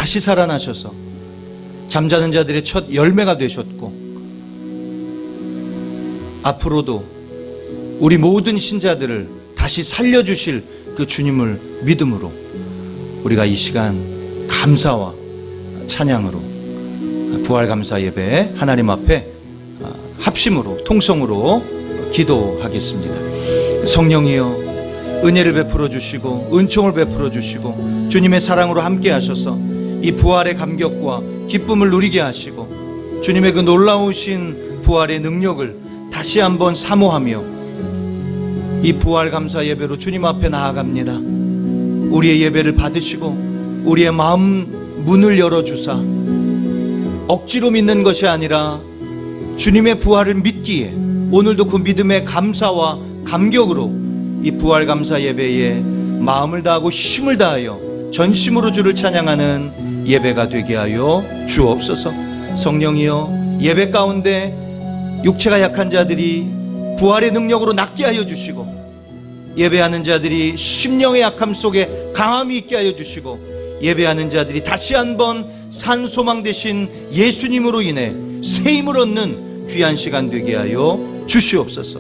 다시 살아나셔서 잠자는 자들의 첫 열매가 되셨고, 앞으로도 우리 모든 신자들을 다시 살려주실 그 주님을 믿음으로 우리가 이 시간 감사와 찬양으로 부활감사 예배 하나님 앞에 합심으로 통성으로 기도하겠습니다. 성령이여, 은혜를 베풀어 주시고 은총을 베풀어 주시고 주님의 사랑으로 함께 하셔서 이 부활의 감격과 기쁨을 누리게 하시고 주님의 그 놀라우신 부활의 능력을 다시 한번 사모하며 이 부활 감사 예배로 주님 앞에 나아갑니다. 우리의 예배를 받으시고 우리의 마음 문을 열어주사 억지로 믿는 것이 아니라 주님의 부활을 믿기에 오늘도 그 믿음의 감사와 감격으로 이 부활 감사 예배에 마음을 다하고 힘을 다하여 전심으로 주를 찬양하는 예배가 되게 하여 주옵소서. 성령이여, 예배 가운데 육체가 약한 자들이 부활의 능력으로 낫게 하여 주시고, 예배하는 자들이 심령의 약함 속에 강함이 있게 하여 주시고, 예배하는 자들이 다시 한번 산 소망 되신 예수님으로 인해 새 힘을 얻는 귀한 시간 되게 하여 주시옵소서.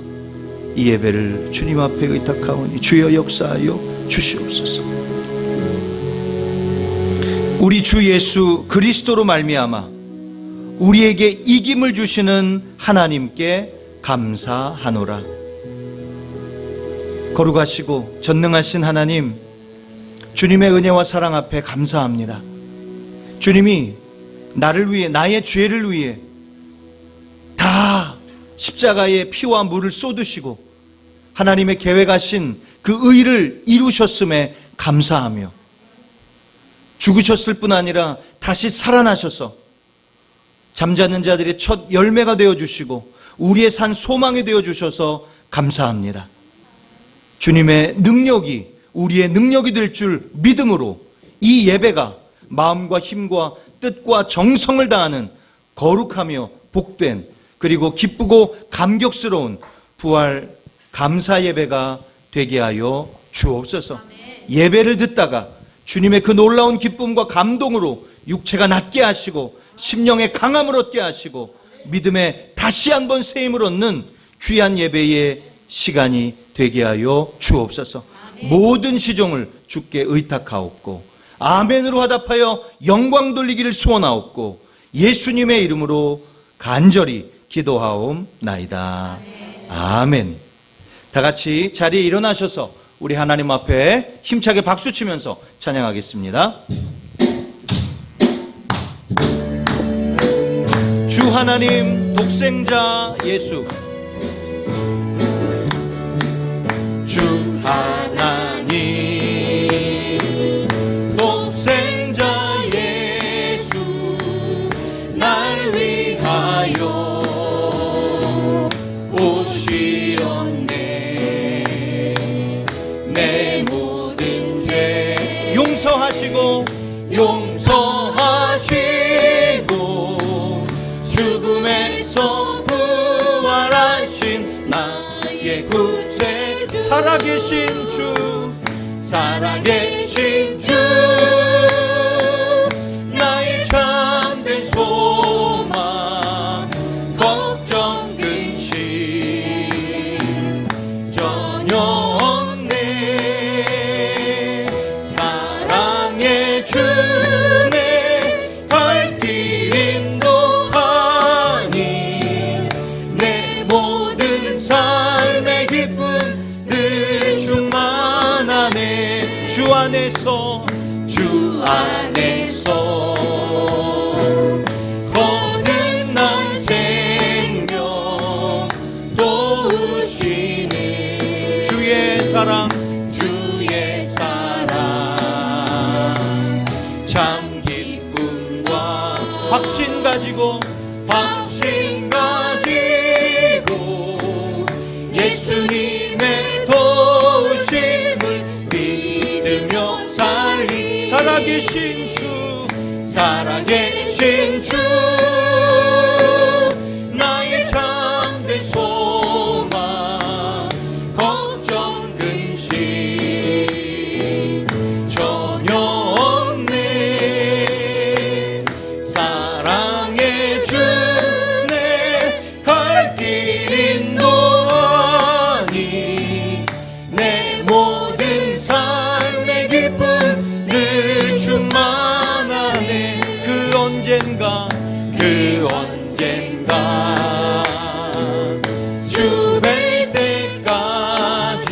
이 예배를 주님 앞에 의탁하오니 주여 역사하여 주시옵소서. 우리 주 예수 그리스도로 말미암아 우리에게 이김을 주시는 하나님께 감사하노라. 거룩하시고 전능하신 하나님, 주님의 은혜와 사랑 앞에 감사합니다. 주님이 나를 위해, 나의 죄를 위해 다 십자가에 피와 물을 쏟으시고 하나님의 계획하신 그 의를 이루셨음에 감사하며, 죽으셨을 뿐 아니라 다시 살아나셔서 잠자는 자들의 첫 열매가 되어주시고 우리의 산 소망이 되어주셔서 감사합니다. 주님의 능력이 우리의 능력이 될 줄 믿음으로 이 예배가 마음과 힘과 뜻과 정성을 다하는 거룩하며 복된, 그리고 기쁘고 감격스러운 부활 감사 예배가 되게 하여 주옵소서. 예배를 듣다가 주님의 그 놀라운 기쁨과 감동으로 육체가 낫게 하시고 심령의 강함을 얻게 하시고 믿음에 다시 한번 새 힘을 얻는 귀한 예배의 시간이 되게 하여 주옵소서. 모든 시종을 주께 의탁하옵고 아멘으로 화답하여 영광 돌리기를 소원하옵고 예수님의 이름으로 간절히 기도하옵나이다. 아멘. 다 같이 자리에 일어나셔서 우리 하나님 앞에 힘차게 박수치면서 찬양하겠습니다. 주 하나님 독생자 예수, 주 하나님 독생자 예수, 날 위하여 오시었네. 내 모든 죄 용서하시고 죽음에서 부활하신 나의 구세주, 살아계신 주, 살아계신 주, 나의 참된 소망, 걱정 근심 전혀 없네. 사랑의 주네 갈 길 인도하니 내 모든 삶의 기쁨 늘 충만하네. 주 안에서 거듭난 생명 도우시는 주의 사랑 참 기쁨과 확신 가지고 예수님의 도우심을 믿으며 살아계신 주, 나의 참된 소망, 걱정 근심 전혀 없네. 사랑의 주 내 갈 길 인도하니 내 모든 삶의 기쁨 늘 충만하네. 그 언젠가 주 뵐 때까지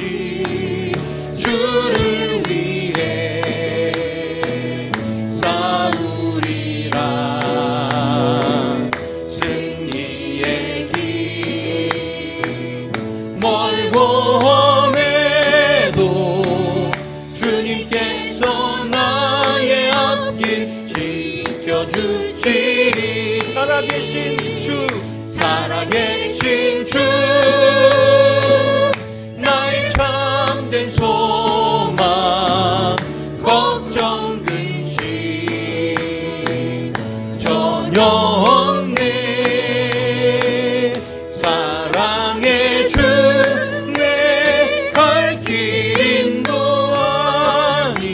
주를 위해 싸우리라. 승리의 길 멀고 험해도 주님께서 나의 앞길 지켜주시리. 살아계신 주 나의 참된 소망 걱정 근심 전혀 없네. 사랑의 주 내 갈 길 인도하니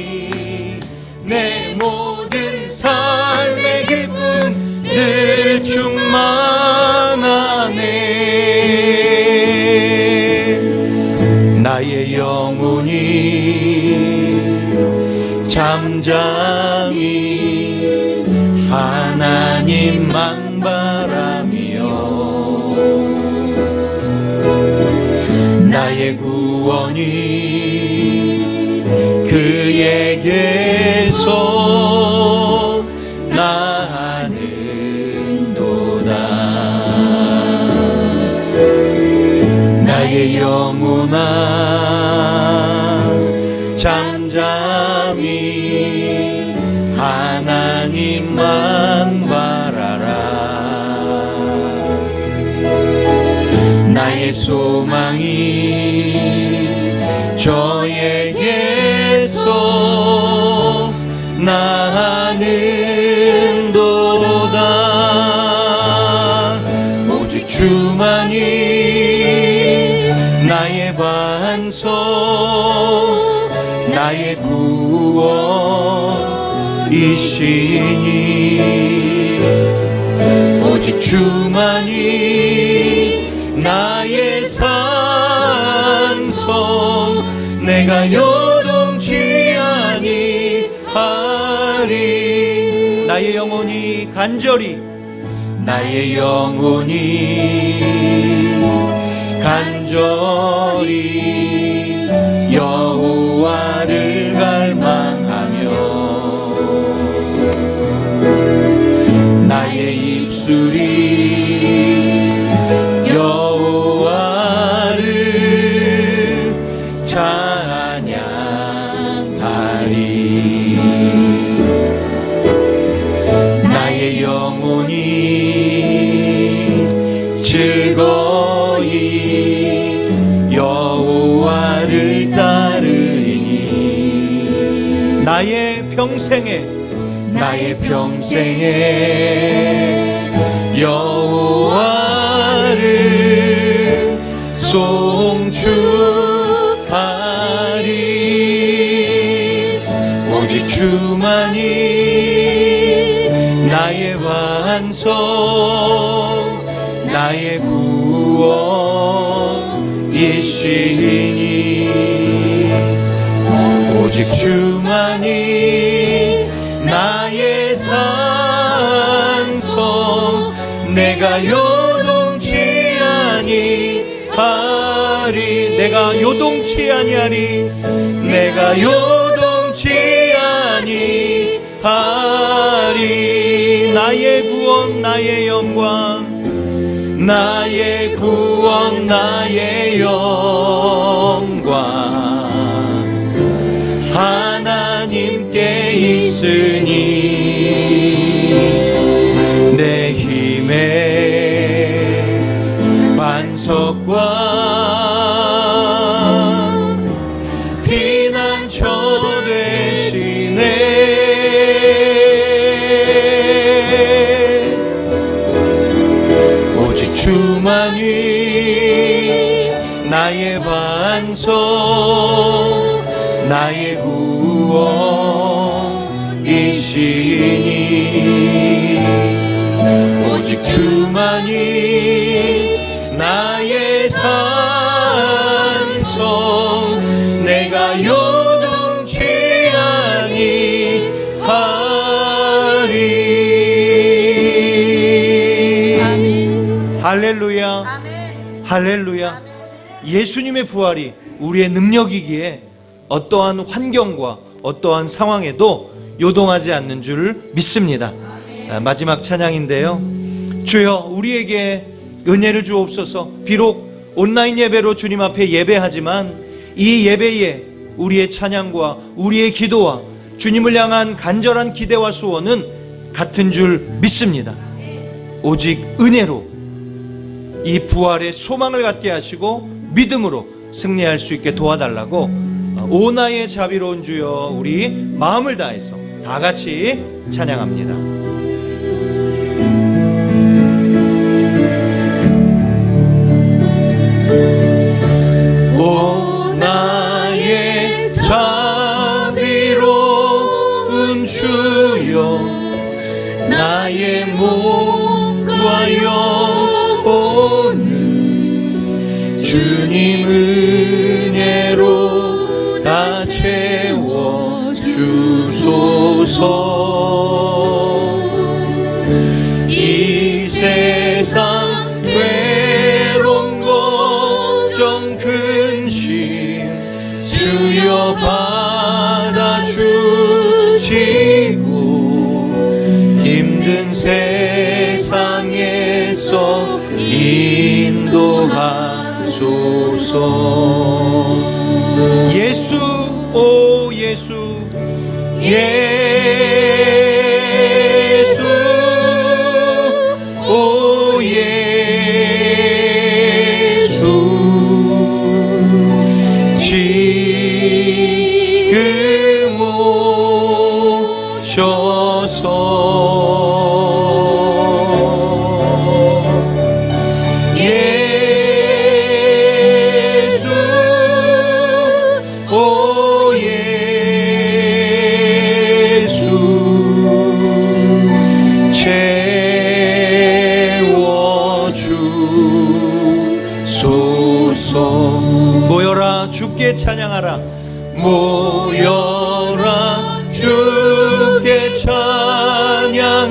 내 모든 삶의 기쁨 늘 충만하네. 나의 영혼이 잠잠히 하나님만 바라며 나의 구원이 그에게서 나는도다. 나의 영혼아 잠잠히 하나님만 바라라. 나의 소망이 저에게서 나는도다. 오직 주만이 나의 반석 나의 구원이시니 오직 주만이 나의 산성 내가 요동치 아니하리. 나의 영혼이 간절히 여호와를 갈망하며 나의 입술이 여호와를 찬양하리. 나의 영혼이 즐거이 여호와를 따르리니 나의 평생에 여호와를 송축하리. 오직 주만이 나의 반석 나의 구원이시니 오직 주만이 나의 산성 내가 요동치 아니하리. 내가 요동치 아니하리. 나의 구원 나의 영광 나의 구원 나의 영광 하나님께 있으니 내 힘의 반석과 피난처 되시네. 오직 주만이 나의 반석 나의 구원이시니 오직 주만이 나의 산성, 내가 요동치 아니하리. 아멘. 할렐루야. 아멘. 할렐루야. 아멘. 예수님의 부활이 우리의 능력이기에 어떠한 환경과 어떠한 상황에도 요동하지 않는 줄 믿습니다. 마지막 찬양인데요. 주여 우리에게 은혜를 주옵소서. 비록 온라인 예배로 주님 앞에 예배하지만 이 예배에 우리의 찬양과 우리의 기도와 주님을 향한 간절한 기대와 소원은 같은 줄 믿습니다. 오직 은혜로 이 부활의 소망을 갖게 하시고 믿음으로 승리할 수 있게 도와달라고 오나의 자비로운 주여 우리 마음을 다해서 다 같이 찬양합니다. 오나의 자비로운 주여 나의 몸과 영혼을 주님 은혜로 다 채워주소서. 이 세상 괴로운 걱정 근심 주여 받아주시고 힘든 세상에서 인도하소서. 예수 오 예수 예수 오 예수 지금 오셔서 예수 오 예수 채워주소서. 모여라 주께 찬양하라. 모여라 주께 찬양하라.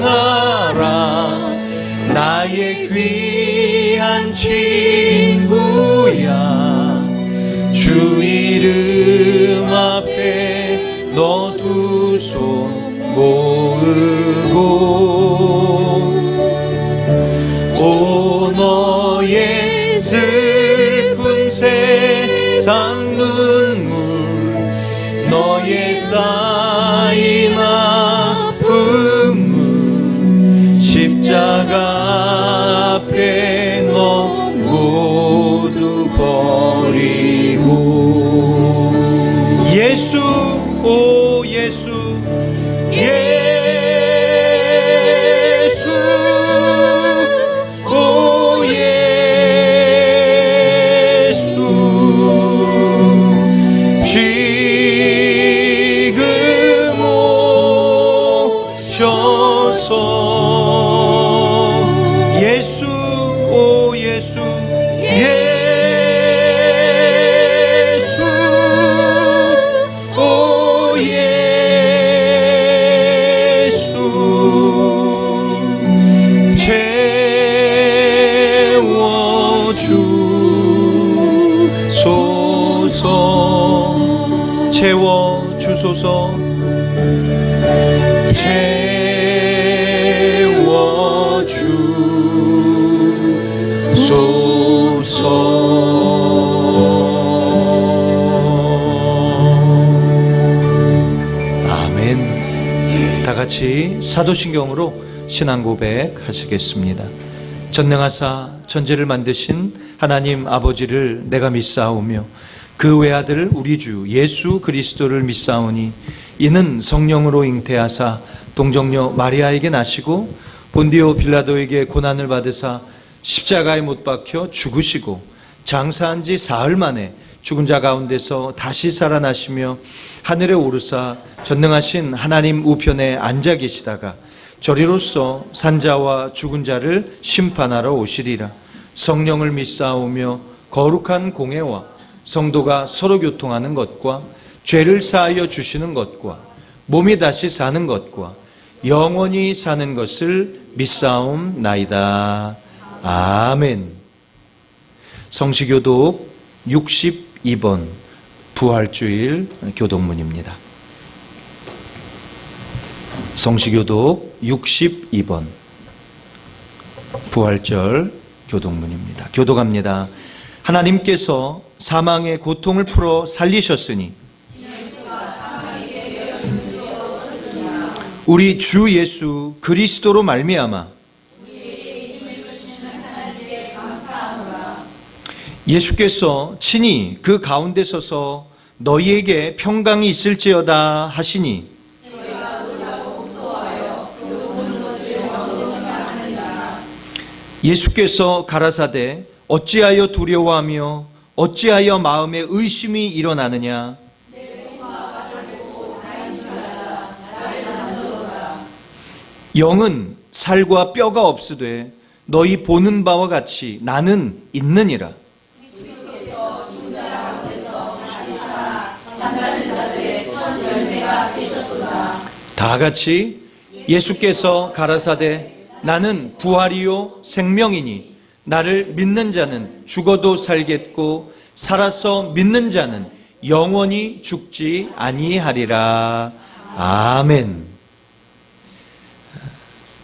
나의 귀한 친구야 주 이름 앞에 너 두 손 모으고 오 너의 슬픈 세상 눈물 너의 쌓인 아픔을 십자가 앞에 너 모두 버리고 예수 오 예수 예수 오 예수 지금 오셔서 예수 오 예수 예수 오 예수 채워주소서. 채워주소서. 아멘. 다 같이 사도신경으로 신앙 고백 하시겠습니다. 전능하사 천지를 만드신 하나님 아버지를 내가 믿사오며 그 외아들 우리 주 예수 그리스도를 믿사오니 이는 성령으로 잉태하사 동정녀 마리아에게 나시고 본디오 빌라도에게 고난을 받으사 십자가에 못 박혀 죽으시고 장사한 지 사흘 만에 죽은 자 가운데서 다시 살아나시며 하늘에 오르사 전능하신 하나님 우편에 앉아 계시다가 저리로서 산자와 죽은 자를 심판하러 오시리라. 성령을 믿사오며 거룩한 공회와 성도가 서로 교통하는 것과 죄를 사하여 주시는 것과 몸이 다시 사는 것과 영원히 사는 것을 믿사옵나이다. 아멘. 성시교독 62번 부활주일 교독문입니다. 성시교독 62번 부활절 교독문입니다. 교독합니다. 하나님께서 사망의 고통을 풀어 살리셨으니 우리 주 예수 그리스도로 말미암아 예수께서 친히 그 가운데 서서 너희에게 평강이 있을지어다 하시니 예수께서 가라사대 어찌하여 두려워하며 어찌하여 마음에 의심이 일어나느냐. 영은 살과 뼈가 없으되 너희 보는 바와 같이 나는 있느니라. 다 같이 예수께서 가라사대 나는 부활이요 생명이니 나를 믿는 자는 죽어도 살겠고 살아서 믿는 자는 영원히 죽지 아니하리라. 아멘.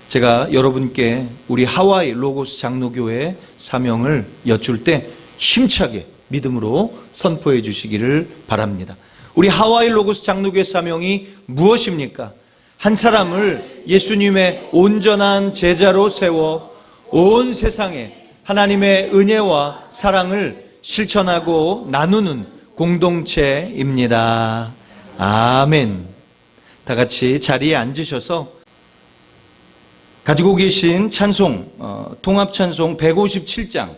제가 여러분께 우리 하와이 로고스 장로교회 사명을 여쭐 때 힘차게 믿음으로 선포해 주시기를 바랍니다. 우리 하와이 로고스 장로교회 사명이 무엇입니까? 한 사람을 예수님의 온전한 제자로 세워 온 세상에 하나님의 은혜와 사랑을 실천하고 나누는 공동체입니다. 아멘. 다 같이 자리에 앉으셔서 가지고 계신 찬송, 통합찬송 157장,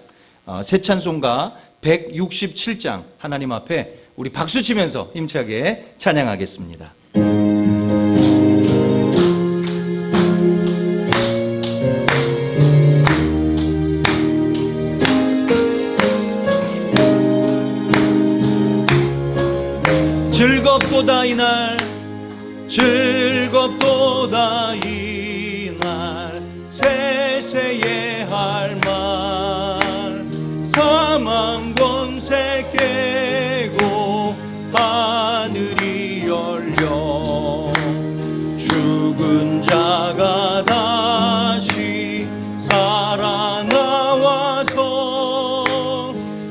새 찬송가 167장 하나님 앞에 우리 박수 치면서 힘차게 찬양하겠습니다. 즐겁도다 이날 즐겁도다 이날 세세에 할 말 사망 권세 깨고 하늘이 열려 죽은 자가 다시 살아나와서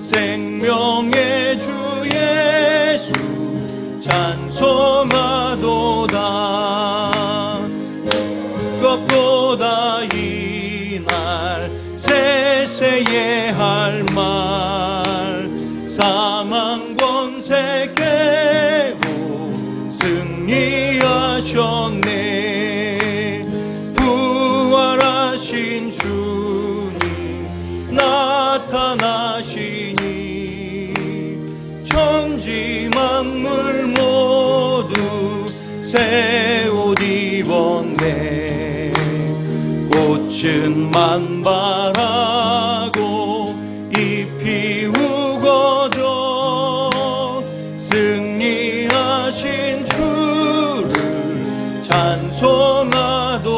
생명의 주 예수 찬송하도다. 즐겁도다 이날 세세에 할 말 사망 권세 깨고 승리하셨네. 부활하신 주님 나타나시니 천지 만물 모두 새 옷 입었네. 꽃은 만발하고 잎이 우거져 승리하신 주를 찬송하도다.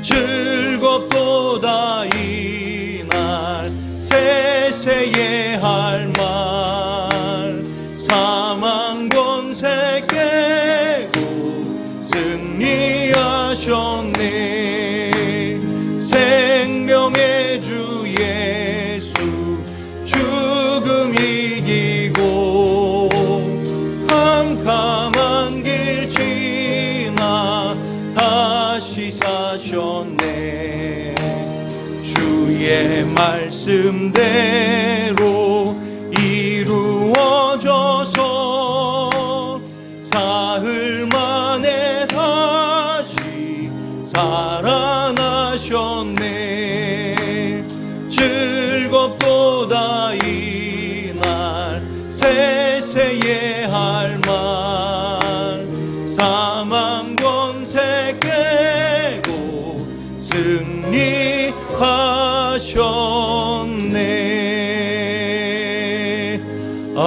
즐겁도다 이날 세세에 할 말 사망 권세 깨고 승리하셨네. 생명의 주 예수 죽음 이기고 캄캄한 길 지나 다시 사셨네. 주의 말씀대로 이루어져서 사흘 만에 다시 살아나셨네. 즐겁도다 이날 세세에 할 말 사망 권세 승리하셨네. 아멘.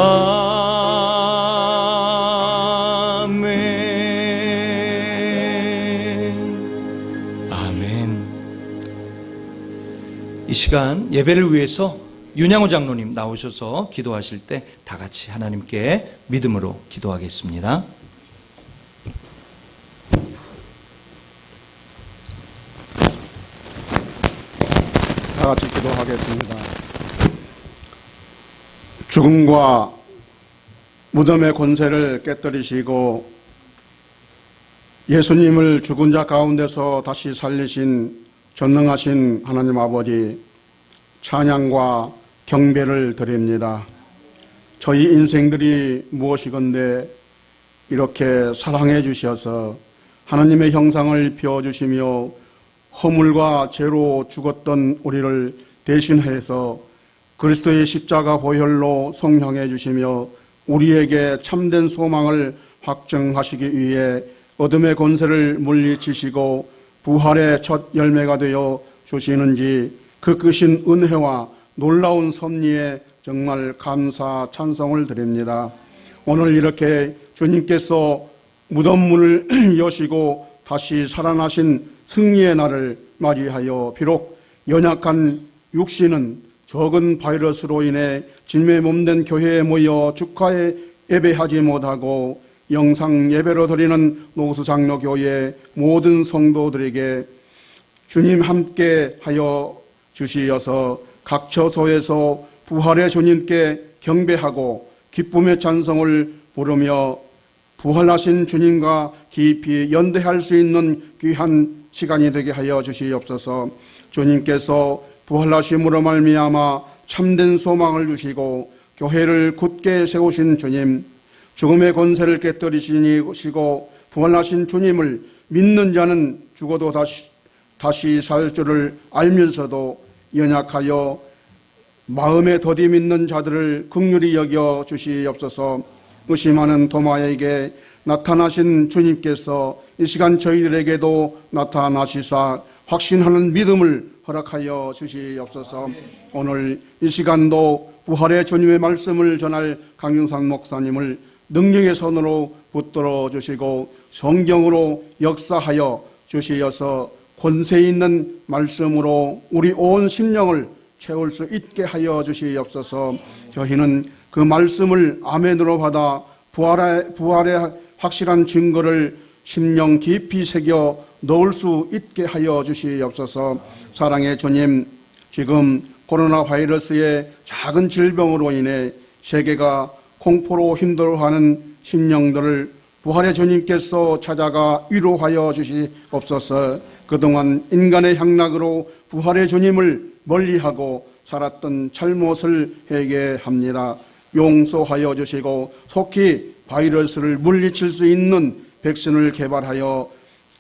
아멘. 이 시간 예배를 위해서 윤양호 장로님 나오셔서 기도하실 때 다 같이 하나님께 믿음으로 기도하겠습니다. 다 같이 기도하겠습니다. 죽음과 무덤의 권세를 깨뜨리시고 예수님을 죽은 자 가운데서 다시 살리신 전능하신 하나님 아버지, 찬양과 경배를 드립니다. 저희 인생들이 무엇이건데 이렇게 사랑해 주셔서 하나님의 형상을 비워주시며 허물과 죄로 죽었던 우리를 대신해서 그리스도의 십자가 보혈로 성형해 주시며 우리에게 참된 소망을 확증하시기 위해 어둠의 권세를 물리치시고 부활의 첫 열매가 되어 주시는지 그 크신 은혜와 놀라운 섭리에 정말 감사 찬송을 드립니다. 오늘 이렇게 주님께서 무덤문을 여시고 다시 살아나신 승리의 날을 맞이하여 비록 연약한 육신은 적은 바이러스로 인해 진매 몸된 교회에 모여 축하에 예배하지 못하고 영상 예배로 드리는 노수장로교회 모든 성도들에게 주님 함께 하여 주시어서 각 처소에서 부활의 주님께 경배하고 기쁨의 찬송을 부르며 부활하신 주님과 깊이 연대할 수 있는 귀한 시간이 되게 하여 주시옵소서. 주님께서 부활하심으로 말미암아 참된 소망을 주시고 교회를 굳게 세우신 주님, 죽음의 권세를 깨뜨리시고 부활하신 주님을 믿는 자는 죽어도 다시 살 줄을 알면서도 연약하여 마음에 더디 믿는 자들을 긍휼히 여겨 주시옵소서. 의심하는 도마에게 나타나신 주님께서 이 시간 저희들에게도 나타나시사 확신하는 믿음을 허락하여 주시옵소서. 오늘 이 시간도 부활의 주님의 말씀을 전할 강윤상 목사님을 능력의 손으로 붙들어 주시고 성경으로 역사하여 주시어서 권세 있는 말씀으로 우리 온 심령을 채울 수 있게 하여 주시옵소서. 저희는 그 말씀을 아멘으로 받아 부활의 확실한 증거를 심령 깊이 새겨 넣을 수 있게 하여 주시옵소서. 사랑의 주님, 지금 코로나 바이러스의 작은 질병으로 인해 세계가 공포로 힘들어하는 심령들을 부활의 주님께서 찾아가 위로하여 주시옵소서. 그동안 인간의 향락으로 부활의 주님을 멀리하고 살았던 잘못을 회개합니다. 용서하여 주시고 속히 바이러스를 물리칠 수 있는 백신을 개발하여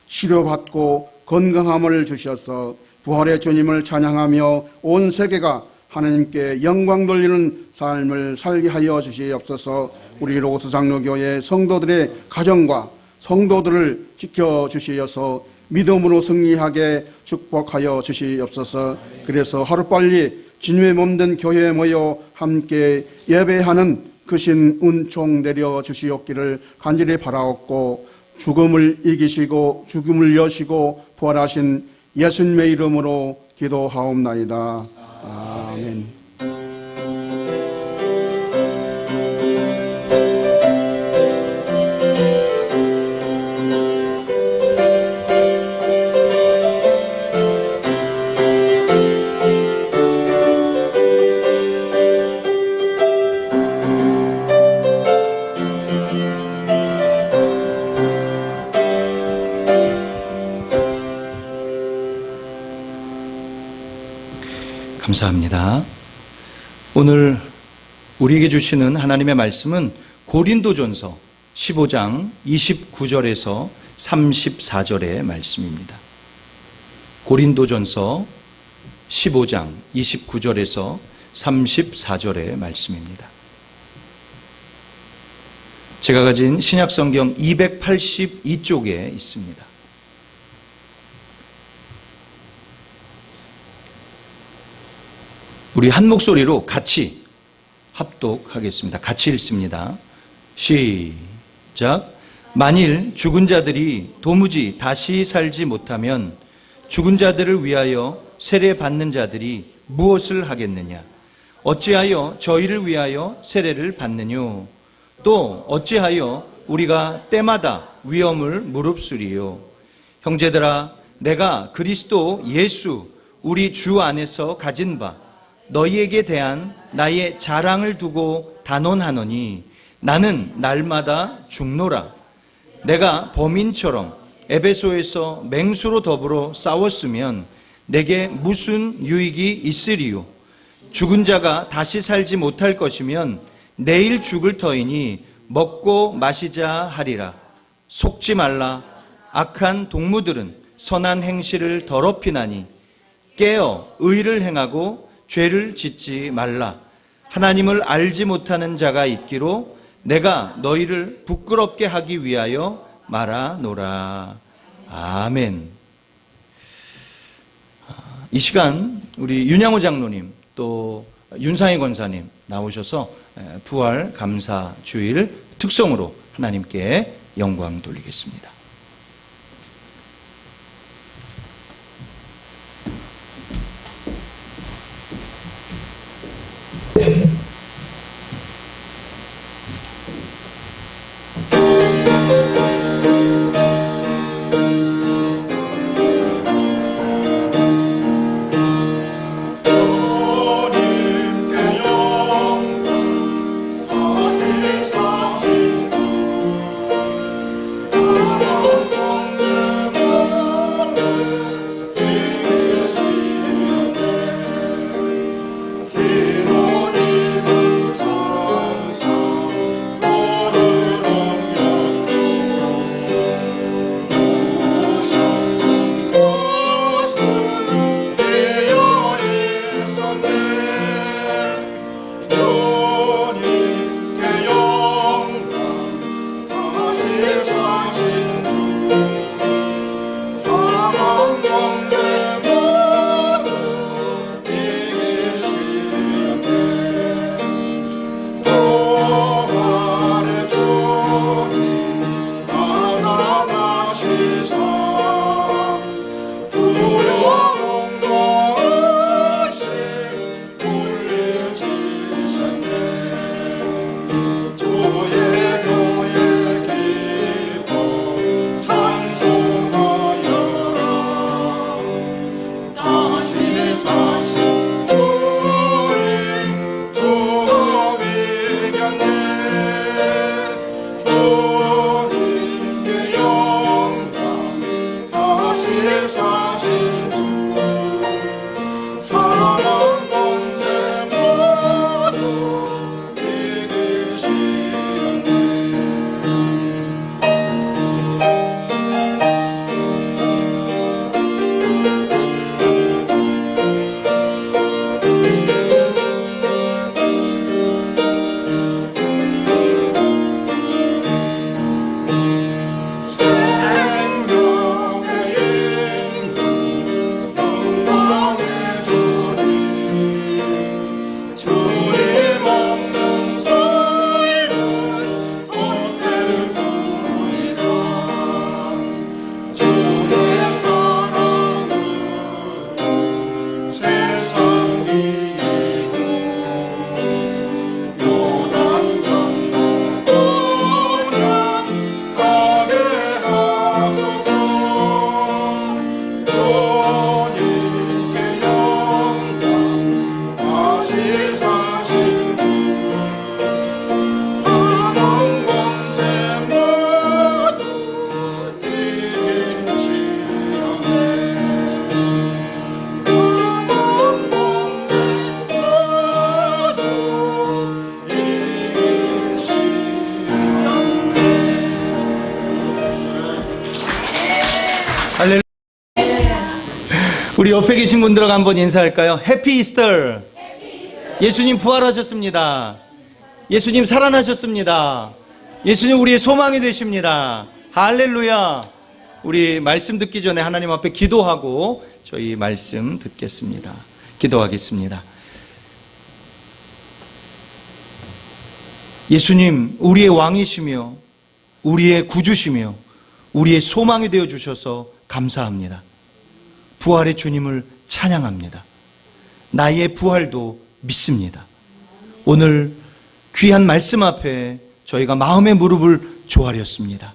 치료받고 건강함을 주셔서 부활의 주님을 찬양하며 온 세계가 하나님께 영광 돌리는 삶을 살게 하여 주시옵소서. 우리 로스장로교회 성도들의 가정과 성도들을 지켜주시어서 믿음으로 승리하게 축복하여 주시옵소서. 그래서 하루빨리 주님의 몸된 교회에 모여 함께 예배하는 크신 은총 내려 주시옵기를 간절히 바라옵고 죽음을 이기시고 죽음을 여시고 부활하신 예수님의 이름으로 기도하옵나이다. 아멘. 감사합니다. 오늘 우리에게 주시는 하나님의 말씀은 고린도전서 15장 29절에서 34절의 말씀입니다. 고린도전서 15장 29절에서 34절의 말씀입니다. 제가 가진 신약성경 282쪽에 있습니다. 우리 한 목소리로 같이 합독하겠습니다. 같이 읽습니다. 시작. 만일 죽은 자들이 도무지 다시 살지 못하면 죽은 자들을 위하여 세례 받는 자들이 무엇을 하겠느냐? 어찌하여 저희를 위하여 세례를 받느뇨? 또 어찌하여 우리가 때마다 위험을 무릅쓰리요? 형제들아, 내가 그리스도 예수 우리 주 안에서 가진 바 너희에게 대한 나의 자랑을 두고 단언하노니 나는 날마다 죽노라. 내가 범인처럼 에베소에서 맹수로 더불어 싸웠으면 내게 무슨 유익이 있으리요? 죽은 자가 다시 살지 못할 것이면 내일 죽을 터이니 먹고 마시자 하리라. 속지 말라. 악한 동무들은 선한 행실을 더럽히나니 깨어 의를 행하고 죄를 짓지 말라. 하나님을 알지 못하는 자가 있기로 내가 너희를 부끄럽게 하기 위하여 말하노라. 아멘. 이 시간 우리 윤양호 장로님 또 윤상희 권사님 나오셔서 부활 감사 주일 특성으로 하나님께 영광 돌리겠습니다. 우리 옆에 계신 분들하고 한번 인사할까요? 해피 이스터. 예수님 부활하셨습니다. 예수님 살아나셨습니다. 예수님 우리의 소망이 되십니다. 할렐루야. 우리 말씀 듣기 전에 하나님 앞에 기도하고 저희 말씀 듣겠습니다. 기도하겠습니다. 예수님, 우리의 왕이시며 우리의 구주시며 우리의 소망이 되어 주셔서 감사합니다. 부활의 주님을 찬양합니다. 나의 부활도 믿습니다. 오늘 귀한 말씀 앞에 저희가 마음의 무릎을 조아렸습니다.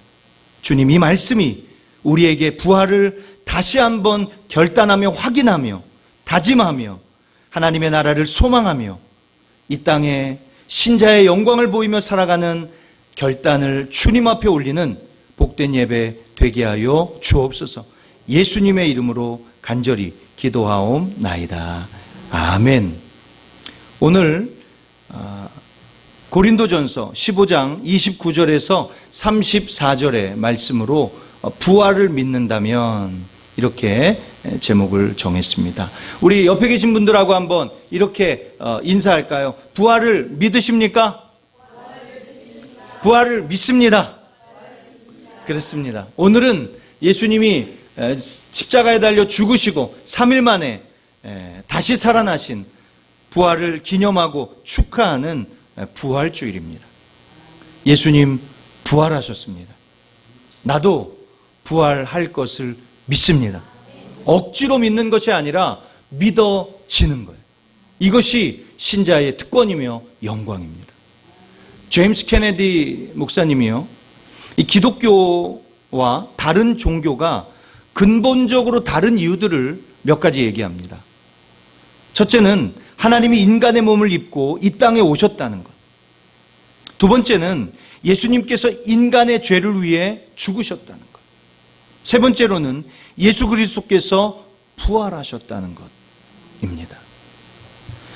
주님, 이 말씀이 우리에게 부활을 다시 한번 결단하며 확인하며 다짐하며 하나님의 나라를 소망하며 이 땅에 신자의 영광을 보이며 살아가는 결단을 주님 앞에 올리는 복된 예배 되게 하여 주옵소서. 예수님의 이름으로 간절히 기도하옵나이다. 아멘. 오늘 고린도전서 15장 29절에서 34절의 말씀으로 부활을 믿는다면 이렇게 제목을 정했습니다. 우리 옆에 계신 분들하고 한번 이렇게 인사할까요? 부활을 믿으십니까? 부활을 믿습니다. 그렇습니다. 오늘은 예수님이 십자가에 달려 죽으시고 3일 만에 다시 살아나신 부활을 기념하고 축하하는 부활주일입니다. 예수님 부활하셨습니다. 나도 부활할 것을 믿습니다. 억지로 믿는 것이 아니라 믿어지는 거예요. 이것이 신자의 특권이며 영광입니다. 제임스 케네디 목사님이요, 이 기독교와 다른 종교가 근본적으로 다른 이유들을 몇 가지 얘기합니다. 첫째는 하나님이 인간의 몸을 입고 이 땅에 오셨다는 것. 두 번째는 예수님께서 인간의 죄를 위해 죽으셨다는 것. 세 번째로는 예수 그리스도께서 부활하셨다는 것입니다.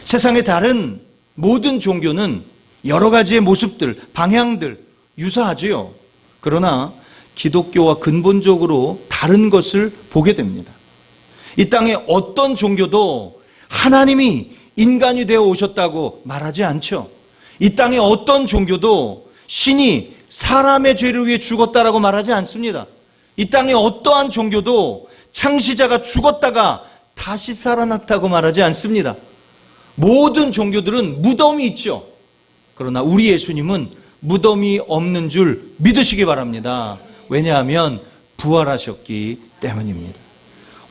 세상의 다른 모든 종교는 여러 가지의 모습들, 방향들 유사하지요. 그러나 기독교와 근본적으로 다른 것을 보게 됩니다. 이 땅에 어떤 종교도 하나님이 인간이 되어 오셨다고 말하지 않죠. 이 땅에 어떤 종교도 신이 사람의 죄를 위해 죽었다라고 말하지 않습니다. 이 땅에 어떠한 종교도 창시자가 죽었다가 다시 살아났다고 말하지 않습니다. 모든 종교들은 무덤이 있죠. 그러나 우리 예수님은 무덤이 없는 줄 믿으시기 바랍니다. 왜냐하면 부활하셨기 때문입니다.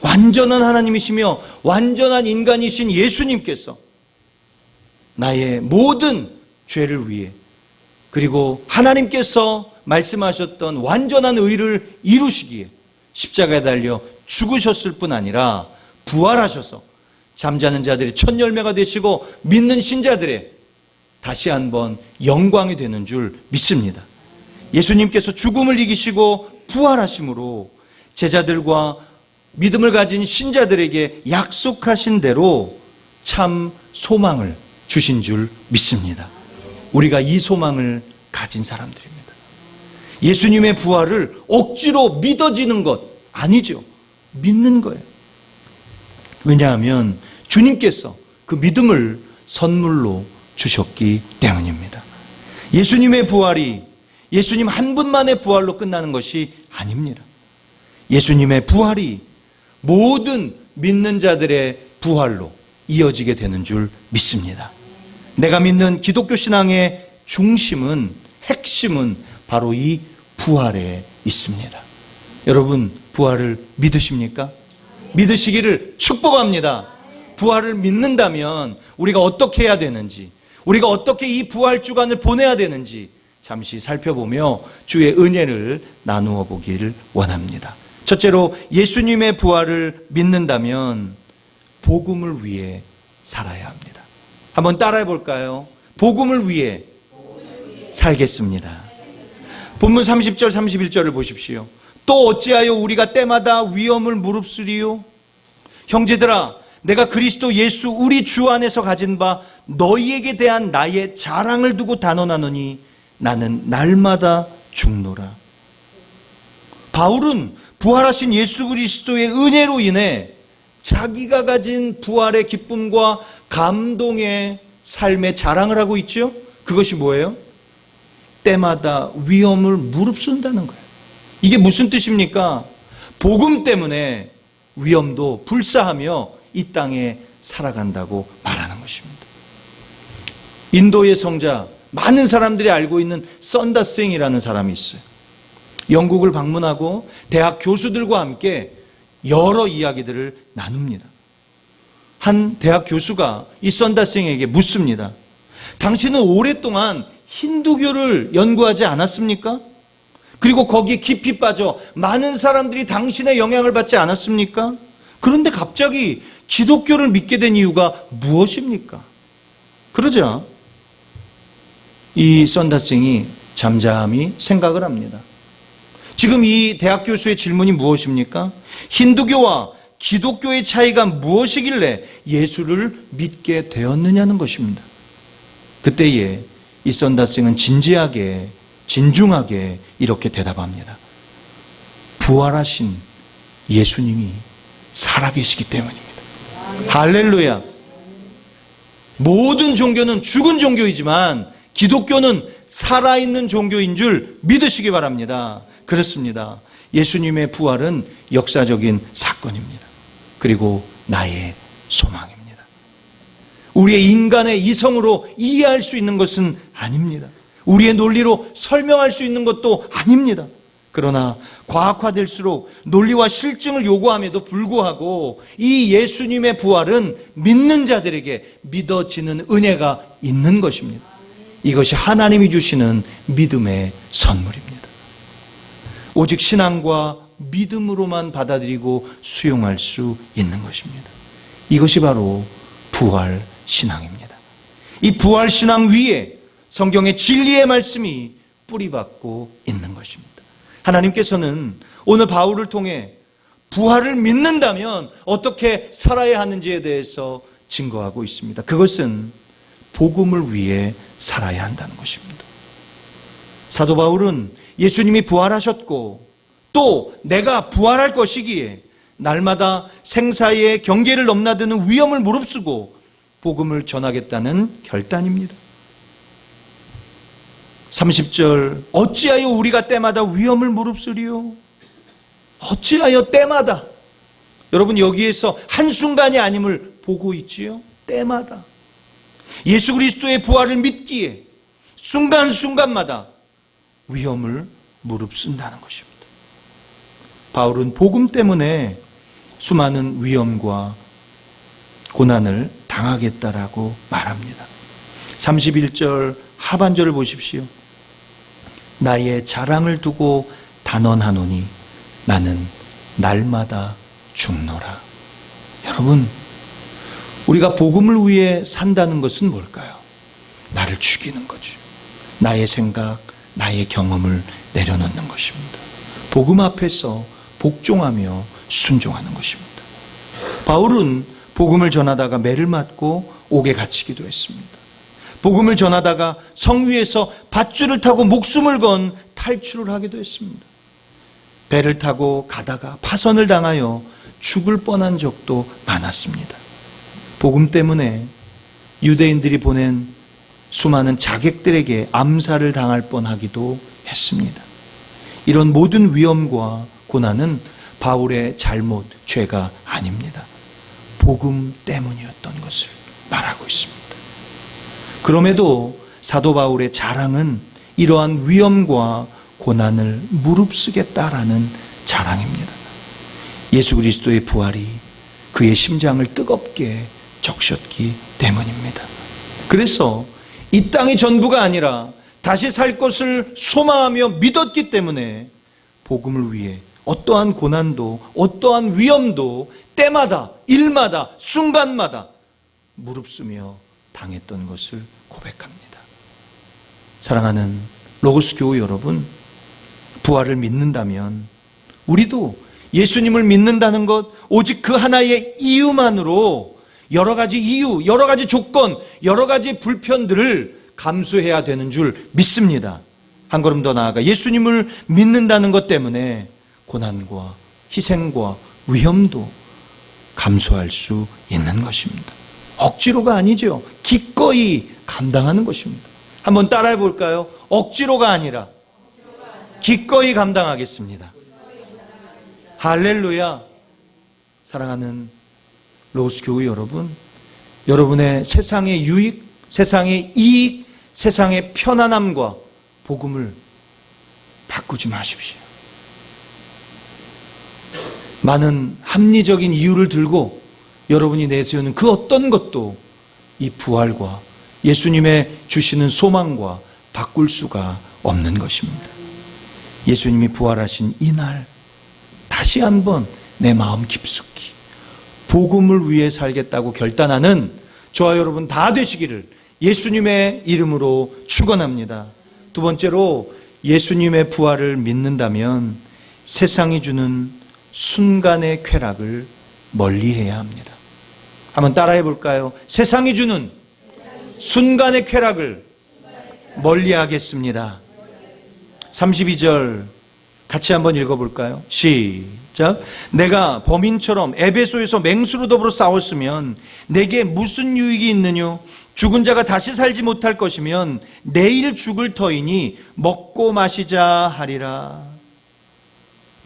완전한 하나님이시며 완전한 인간이신 예수님께서 나의 모든 죄를 위해, 그리고 하나님께서 말씀하셨던 완전한 의를 이루시기에 십자가에 달려 죽으셨을 뿐 아니라 부활하셔서 잠자는 자들의 첫 열매가 되시고 믿는 신자들의 다시 한번 영광이 되는 줄 믿습니다. 예수님께서 죽음을 이기시고 부활하심으로 제자들과 믿음을 가진 신자들에게 약속하신 대로 참 소망을 주신 줄 믿습니다. 우리가 이 소망을 가진 사람들입니다. 예수님의 부활을 억지로 믿어지는 것 아니죠. 믿는 거예요. 왜냐하면 주님께서 그 믿음을 선물로 주셨기 때문입니다. 예수님의 부활이 예수님 한 분만의 부활로 끝나는 것이 아닙니다. 예수님의 부활이 모든 믿는 자들의 부활로 이어지게 되는 줄 믿습니다. 내가 믿는 기독교 신앙의 중심은, 핵심은 바로 이 부활에 있습니다. 여러분, 부활을 믿으십니까? 믿으시기를 축복합니다. 부활을 믿는다면 우리가 어떻게 해야 되는지, 우리가 어떻게 이 부활 주간을 보내야 되는지 잠시 살펴보며 주의 은혜를 나누어 보기를 원합니다. 첫째로, 예수님의 부활을 믿는다면 복음을 위해 살아야 합니다. 한번 따라해 볼까요? 복음을 위해 살겠습니다. 본문 30절 31절을 보십시오. 또 어찌하여 우리가 때마다 위험을 무릅쓰리요? 형제들아, 내가 그리스도 예수 우리 주 안에서 가진 바 너희에게 대한 나의 자랑을 두고 단언하노니 나는 날마다 죽노라. 바울은 부활하신 예수 그리스도의 은혜로 인해 자기가 가진 부활의 기쁨과 감동의 삶의 자랑을 하고 있죠. 그것이 뭐예요? 때마다 위험을 무릅쓴다는 거예요. 이게 무슨 뜻입니까? 복음 때문에 위험도 불사하며 이 땅에 살아간다고 말하는 것입니다. 인도의 성자 많은 사람들이 알고 있는 썬다생이라는 사람이 있어요. 영국을 방문하고 대학 교수들과 함께 여러 이야기들을 나눕니다. 한 대학 교수가 이 썬다생에게 묻습니다. 당신은 오랫동안 힌두교를 연구하지 않았습니까? 그리고 거기에 깊이 빠져 많은 사람들이 당신의 영향을 받지 않았습니까? 그런데 갑자기 기독교를 믿게 된 이유가 무엇입니까? 그러자 이 썬다생이 잠잠히 생각을 합니다. 지금 이 대학 교수의 질문이 무엇입니까? 힌두교와 기독교의 차이가 무엇이길래 예수를 믿게 되었느냐는 것입니다. 그때에 이 썬다생은 진지하게 진중하게 이렇게 대답합니다. 부활하신 예수님이 살아계시기 때문입니다. 할렐루야. 모든 종교는 죽은 종교이지만 기독교는 살아있는 종교인 줄 믿으시기 바랍니다. 그렇습니다. 예수님의 부활은 역사적인 사건입니다. 그리고 나의 소망입니다. 우리의 인간의 이성으로 이해할 수 있는 것은 아닙니다. 우리의 논리로 설명할 수 있는 것도 아닙니다. 그러나 과학화될수록 논리와 실증을 요구함에도 불구하고 이 예수님의 부활은 믿는 자들에게 믿어지는 은혜가 있는 것입니다. 이것이 하나님이 주시는 믿음의 선물입니다. 오직 신앙과 믿음으로만 받아들이고 수용할 수 있는 것입니다. 이것이 바로 부활 신앙입니다. 이 부활 신앙 위에 성경의 진리의 말씀이 뿌리박고 있는 것입니다. 하나님께서는 오늘 바울을 통해 부활을 믿는다면 어떻게 살아야 하는지에 대해서 증거하고 있습니다. 그것은 복음을 위해 살아야 한다는 것입니다. 사도 바울은 예수님이 부활하셨고 또 내가 부활할 것이기에 날마다 생사의 경계를 넘나드는 위험을 무릅쓰고 복음을 전하겠다는 결단입니다. 30절 어찌하여 우리가 때마다 위험을 무릅쓰리요? 어찌하여 때마다. 여러분 여기에서 한순간이 아님을 보고 있지요? 때마다. 예수 그리스도의 부활을 믿기에 순간순간마다 위험을 무릅쓴다는 것입니다. 바울은 복음 때문에 수많은 위험과 고난을 당하겠다라고 말합니다. 31절 하반절을 보십시오. 나의 자랑을 두고 단언하노니 나는 날마다 죽노라. 여러분, 우리가 복음을 위해 산다는 것은 뭘까요? 나를 죽이는 거죠. 나의 생각, 나의 경험을 내려놓는 것입니다. 복음 앞에서 복종하며 순종하는 것입니다. 바울은 복음을 전하다가 매를 맞고 옥에 갇히기도 했습니다. 복음을 전하다가 성 위에서 밧줄을 타고 목숨을 건 탈출을 하기도 했습니다. 배를 타고 가다가 파선을 당하여 죽을 뻔한 적도 많았습니다. 복음 때문에 유대인들이 보낸 수많은 자객들에게 암살을 당할 뻔하기도 했습니다. 이런 모든 위험과 고난은 바울의 잘못, 죄가 아닙니다. 복음 때문이었던 것을 말하고 있습니다. 그럼에도 사도 바울의 자랑은 이러한 위험과 고난을 무릅쓰겠다라는 자랑입니다. 예수 그리스도의 부활이 그의 심장을 뜨겁게 적셨기 때문입니다. 그래서 이 땅이 전부가 아니라 다시 살 것을 소망하며 믿었기 때문에 복음을 위해 어떠한 고난도 어떠한 위험도 때마다 일마다 순간마다 무릅쓰며 당했던 것을 고백합니다. 사랑하는 로고스 교우 여러분, 부활을 믿는다면 우리도 예수님을 믿는다는 것 오직 그 하나의 이유만으로 여러 가지 이유, 여러 가지 조건, 여러 가지 불편들을 감수해야 되는 줄 믿습니다. 한 걸음 더 나아가 예수님을 믿는다는 것 때문에 고난과 희생과 위험도 감수할 수 있는 것입니다. 억지로가 아니죠. 기꺼이 감당하는 것입니다. 한번 따라해 볼까요? 억지로가 아니라 기꺼이 감당하겠습니다. 할렐루야. 사랑하는 로스 교우 여러분, 여러분의 세상의 유익, 세상의 이익, 세상의 편안함과 복음을 바꾸지 마십시오. 많은 합리적인 이유를 들고 여러분이 내세우는 그 어떤 것도 이 부활과 예수님의 주시는 소망과 바꿀 수가 없는 것입니다. 예수님이 부활하신 이날 다시 한번 내 마음 깊숙이 복음을 위해 살겠다고 결단하는 저와 여러분 다 되시기를 예수님의 이름으로 축원합니다. 두 번째로 예수님의 부활을 믿는다면 세상이 주는 순간의 쾌락을 멀리해야 합니다. 한번 따라해 볼까요? 세상이 주는 순간의 쾌락을 멀리하겠습니다. 32절 같이 한번 읽어볼까요? 시작. 내가 범인처럼 에베소에서 맹수로 더불어 싸웠으면 내게 무슨 유익이 있느뇨? 죽은 자가 다시 살지 못할 것이면 내일 죽을 터이니 먹고 마시자 하리라.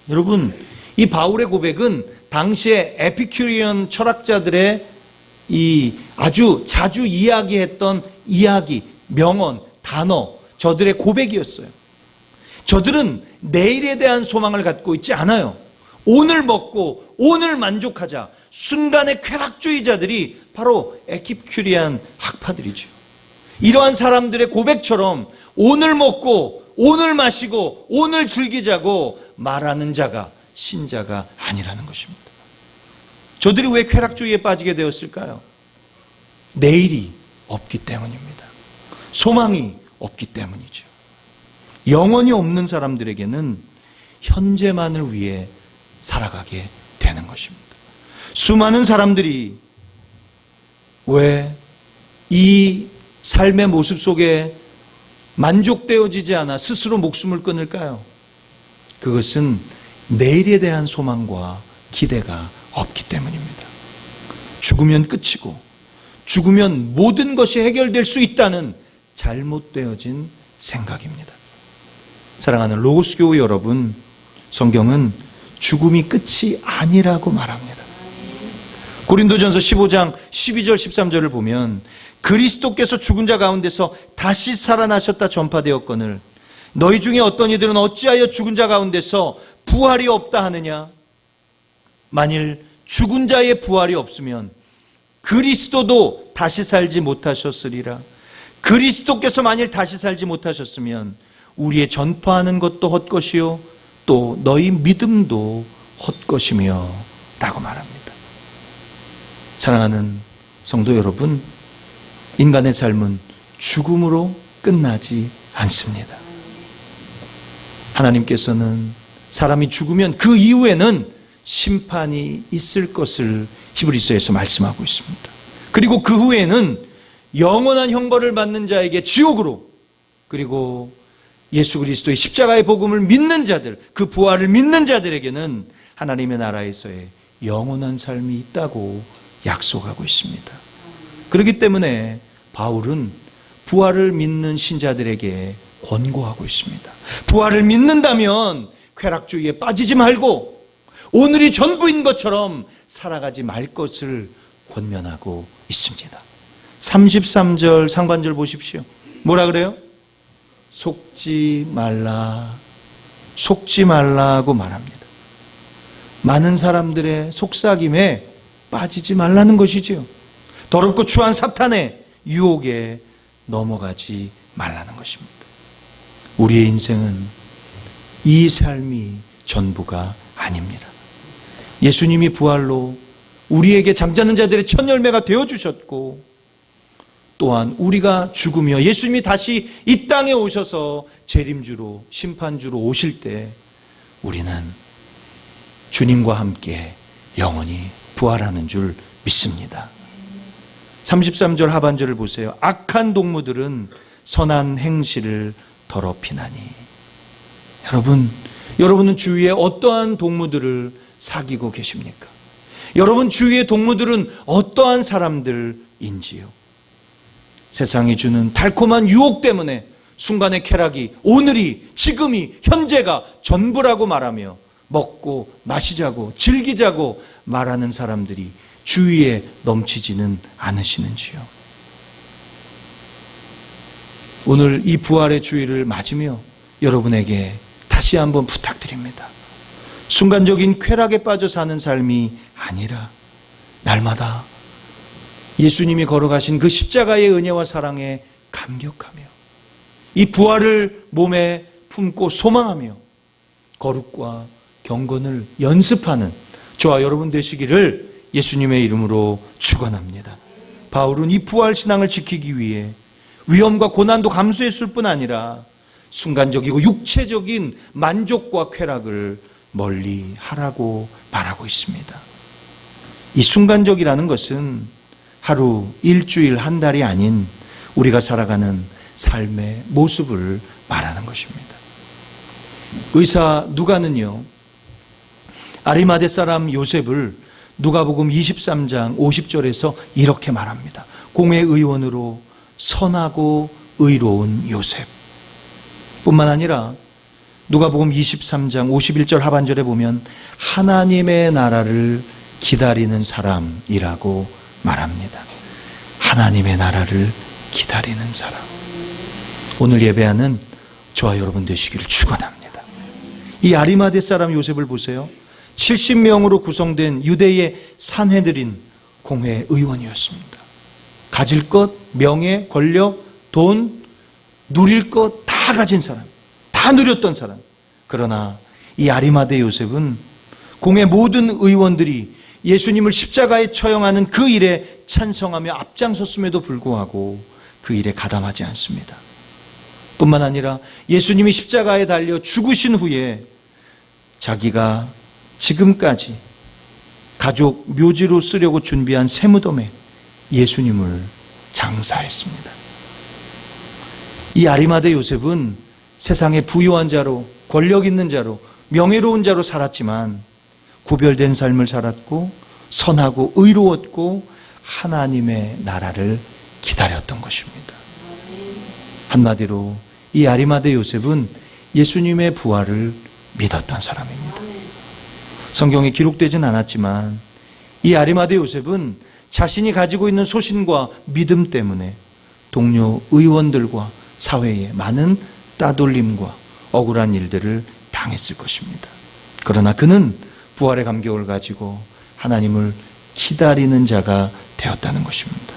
여러분, 이 바울의 고백은 당시에 에피큐리언 철학자들의 이 아주 자주 이야기했던 이야기, 명언, 단어, 저들의 고백이었어요. 저들은 내일에 대한 소망을 갖고 있지 않아요. 오늘 먹고 오늘 만족하자. 순간의 쾌락주의자들이 바로 에피큐리안 학파들이죠. 이러한 사람들의 고백처럼 오늘 먹고 오늘 마시고 오늘 즐기자고 말하는 자가 신자가 아니라는 것입니다. 저들이 왜 쾌락주의에 빠지게 되었을까요? 내일이 없기 때문입니다. 소망이 없기 때문이죠. 영원히 없는 사람들에게는 현재만을 위해 살아가게 되는 것입니다. 수많은 사람들이 왜 이 삶의 모습 속에 만족되어지지 않아 스스로 목숨을 끊을까요? 그것은 내일에 대한 소망과 기대가 없기 때문입니다. 죽으면 끝이고 죽으면 모든 것이 해결될 수 있다는 잘못되어진 생각입니다. 사랑하는 로고스 교우 여러분, 성경은 죽음이 끝이 아니라고 말합니다. 고린도전서 15장 12절 13절을 보면 그리스도께서 죽은 자 가운데서 다시 살아나셨다 전파되었거늘 너희 중에 어떤 이들은 어찌하여 죽은 자 가운데서 부활이 없다 하느냐? 만일 죽은 자의 부활이 없으면 그리스도도 다시 살지 못하셨으리라. 그리스도께서 만일 다시 살지 못하셨으면 우리의 전파하는 것도 헛것이요 또 너희 믿음도 헛것이며 라고 말합니다. 사랑하는 성도 여러분, 인간의 삶은 죽음으로 끝나지 않습니다. 하나님께서는 사람이 죽으면 그 이후에는 심판이 있을 것을 히브리서에서 말씀하고 있습니다. 그리고 그 후에는 영원한 형벌을 받는 자에게 지옥으로, 그리고 예수 그리스도의 십자가의 복음을 믿는 자들, 그 부활을 믿는 자들에게는 하나님의 나라에서의 영원한 삶이 있다고 약속하고 있습니다. 그렇기 때문에 바울은 부활을 믿는 신자들에게 권고하고 있습니다. 부활을 믿는다면 쾌락주의에 빠지지 말고 오늘이 전부인 것처럼 살아가지 말 것을 권면하고 있습니다. 33절 상반절 보십시오. 뭐라 그래요? 속지 말라, 속지 말라고 말합니다. 많은 사람들의 속삭임에 빠지지 말라는 것이지요. 더럽고 추한 사탄의 유혹에 넘어가지 말라는 것입니다. 우리의 인생은 이 삶이 전부가 아닙니다. 예수님이 부활로 우리에게 잠자는 자들의 첫 열매가 되어주셨고, 또한 우리가 죽으며 예수님이 다시 이 땅에 오셔서 재림주로 심판주로 오실 때 우리는 주님과 함께 영원히 부활하는 줄 믿습니다. 33절 하반절을 보세요. 악한 동무들은 선한 행실을 더럽히나니. 여러분은 주위에 어떠한 동무들을 사귀고 계십니까? 여러분 주위의 동무들은 어떠한 사람들인지요? 세상이 주는 달콤한 유혹 때문에 순간의 쾌락이 오늘이, 지금이, 현재가 전부라고 말하며 먹고 마시자고 즐기자고 말하는 사람들이 주위에 넘치지는 않으시는지요? 오늘 이 부활의 주일을 맞으며 여러분에게 다시 한번 부탁드립니다. 순간적인 쾌락에 빠져 사는 삶이 아니라 날마다 예수님이 걸어가신 그 십자가의 은혜와 사랑에 감격하며 이 부활을 몸에 품고 소망하며 거룩과 경건을 연습하는 저와 여러분 되시기를 예수님의 이름으로 축원합니다. 바울은 이 부활 신앙을 지키기 위해 위험과 고난도 감수했을 뿐 아니라 순간적이고 육체적인 만족과 쾌락을 멀리 하라고 말하고 있습니다. 이 순간적이라는 것은 하루, 일주일, 한 달이 아닌 우리가 살아가는 삶의 모습을 말하는 것입니다. 의사 누가는요, 아리마대 사람 요셉을 누가복음 23장 50절에서 이렇게 말합니다. 공회의원으로 선하고 의로운 요셉. 뿐만 아니라 누가복음 23장 51절 하반절에 보면 하나님의 나라를 기다리는 사람이라고 말합니다. 하나님의 나라를 기다리는 사람. 오늘 예배하는 저와 여러분 되시기를 축원합니다. 이 아리마대 사람 요셉을 보세요. 70명으로 구성된 유대의 산헤드린 공회 의원이었습니다. 가질 것, 명예, 권력, 돈, 누릴 것 다 가진 사람, 다 누렸던 사람. 그러나 이 아리마대 요셉은 공회 모든 의원들이 예수님을 십자가에 처형하는 그 일에 찬성하며 앞장섰음에도 불구하고 그 일에 가담하지 않습니다. 뿐만 아니라 예수님이 십자가에 달려 죽으신 후에 자기가 지금까지 가족 묘지로 쓰려고 준비한 세무덤에 예수님을 장사했습니다. 이 아리마대 요셉은 세상의 부유한 자로, 권력 있는 자로, 명예로운 자로 살았지만 구별된 삶을 살았고 선하고 의로웠고 하나님의 나라를 기다렸던 것입니다. 한마디로 이 아리마대 요셉은 예수님의 부활을 믿었던 사람입니다. 성경에 기록되진 않았지만 이 아리마대 요셉은 자신이 가지고 있는 소신과 믿음 때문에 동료 의원들과 사회에 많은 따돌림과 억울한 일들을 당했을 것입니다. 그러나 그는 부활의 감격을 가지고 하나님을 기다리는 자가 되었다는 것입니다.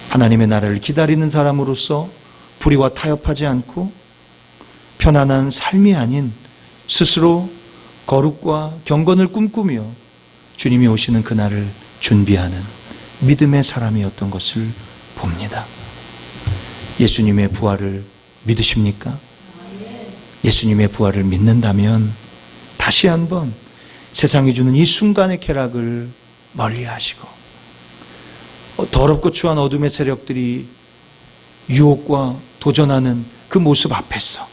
하나님의 나라를 기다리는 사람으로서 불의와 타협하지 않고 편안한 삶이 아닌 스스로 거룩과 경건을 꿈꾸며 주님이 오시는 그날을 준비하는 믿음의 사람이었던 것을 봅니다. 예수님의 부활을 믿으십니까? 예수님의 부활을 믿는다면 다시 한번 세상이 주는 이 순간의 쾌락을 멀리하시고 더럽고 추한 어둠의 세력들이 유혹과 도전하는 그 모습 앞에서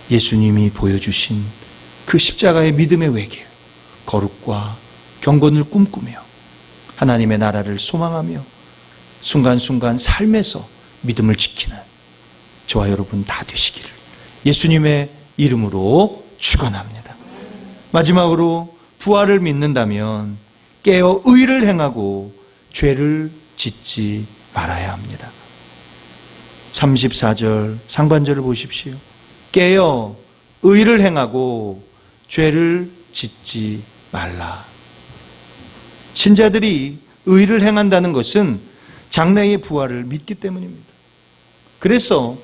예수님이 보여주신 그 십자가의 믿음의 외길, 거룩과 경건을 꿈꾸며 하나님의 나라를 소망하며 순간순간 삶에서 믿음을 지키는 저와 여러분 다 되시기를 예수님의 이름으로 축원합니다. 마지막으로 부활을 믿는다면 깨어 의를 행하고 죄를 짓지 말아야 합니다. 34절 상반절을 보십시오. 깨어 의를 행하고 죄를 짓지 말라. 신자들이 의를 행한다는 것은 장래의 부활을 믿기 때문입니다. 그래서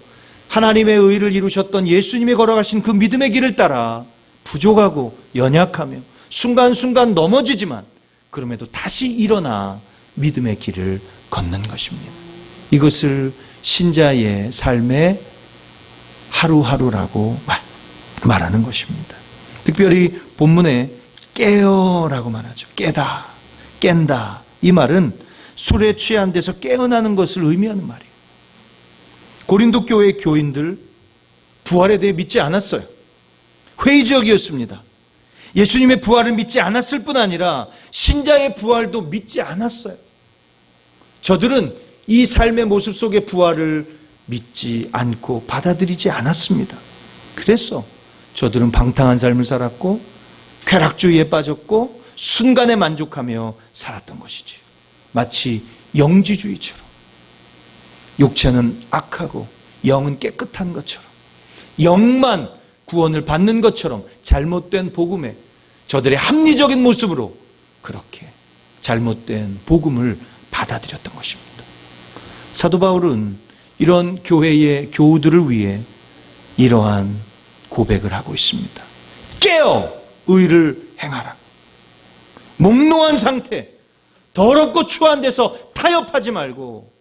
하나님의 의를 이루셨던 예수님이 걸어가신 그 믿음의 길을 따라 부족하고 연약하며 순간순간 넘어지지만 그럼에도 다시 일어나 믿음의 길을 걷는 것입니다. 이것을 신자의 삶의 하루하루라고 말하는 것입니다. 특별히 본문에 깨어라고 말하죠. 깨다, 깬다. 이 말은 술에 취한 데서 깨어나는 것을 의미하는 말이에요. 고린도 교회 교인들 부활에 대해 믿지 않았어요. 회의적이었습니다. 예수님의 부활을 믿지 않았을 뿐 아니라 신자의 부활도 믿지 않았어요. 저들은 이 삶의 모습 속의 부활을 믿지 않고 받아들이지 않았습니다. 그래서 저들은 방탕한 삶을 살았고 쾌락주의에 빠졌고 순간에 만족하며 살았던 것이지. 마치 영지주의처럼 육체는 악하고 영은 깨끗한 것처럼, 영만 구원을 받는 것처럼 잘못된 복음에 저들의 합리적인 모습으로 그렇게 잘못된 복음을 받아들였던 것입니다. 사도 바울은 이런 교회의 교우들을 위해 이러한 고백을 하고 있습니다. 깨어 의를 행하라. 몽롱한 상태, 더럽고 추한 데서 타협하지 말고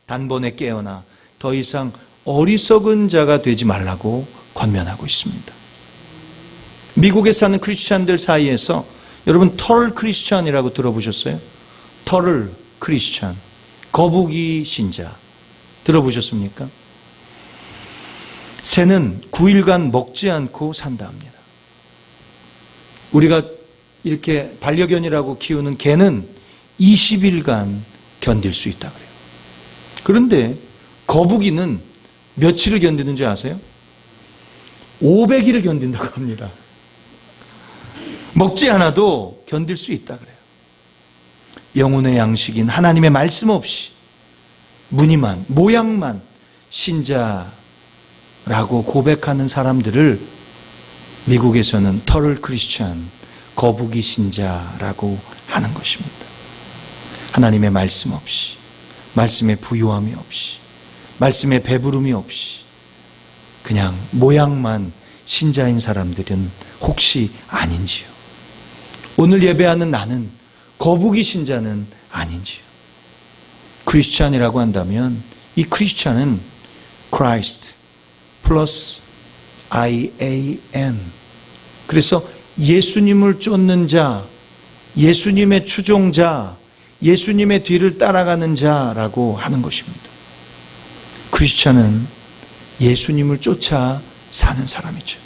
단번에 깨어나 더 이상 어리석은 자가 되지 말라고 권면하고 있습니다. 미국에 사는 크리스찬들 사이에서 여러분 털 크리스찬이라고 들어보셨어요? 털 크리스찬, 거북이 신자 들어보셨습니까? 새는 9일간 먹지 않고 산다 합니다. 우리가 이렇게 반려견이라고 키우는 개는 20일간 견딜 수 있다 그래요. 그런데 거북이는 며칠을 견디는지 아세요? 500일을 견딘다고 합니다. 먹지 않아도 견딜 수 있다 그래요. 영혼의 양식인 하나님의 말씀 없이 무늬만, 모양만 신자라고 고백하는 사람들을 미국에서는 털 크리스찬, 거북이 신자라고 하는 것입니다. 하나님의 말씀 없이, 말씀의 부요함이 없이, 말씀의 배부름이 없이 그냥 모양만 신자인 사람들은 혹시 아닌지요? 오늘 예배하는 나는 거북이 신자는 아닌지요? 크리스찬이라고 한다면 이 크리스찬은 Christ 플러스 IAN, 그래서 예수님을 쫓는 자, 예수님의 추종자, 예수님의 뒤를 따라가는 자라고 하는 것입니다. 크리스찬은 예수님을 쫓아 사는 사람이죠.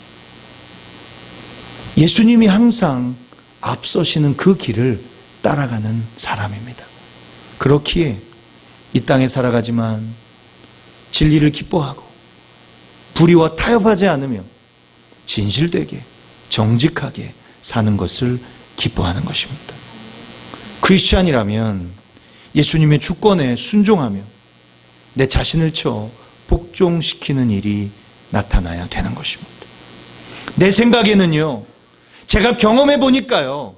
예수님이 항상 앞서시는 그 길을 따라가는 사람입니다. 그렇기에 이 땅에 살아가지만 진리를 기뻐하고 불의와 타협하지 않으며 진실되게 정직하게 사는 것을 기뻐하는 것입니다. 크리스찬이라면 예수님의 주권에 순종하며 내 자신을 쳐 복종시키는 일이 나타나야 되는 것입니다. 내 생각에는요, 제가 경험해 보니까요,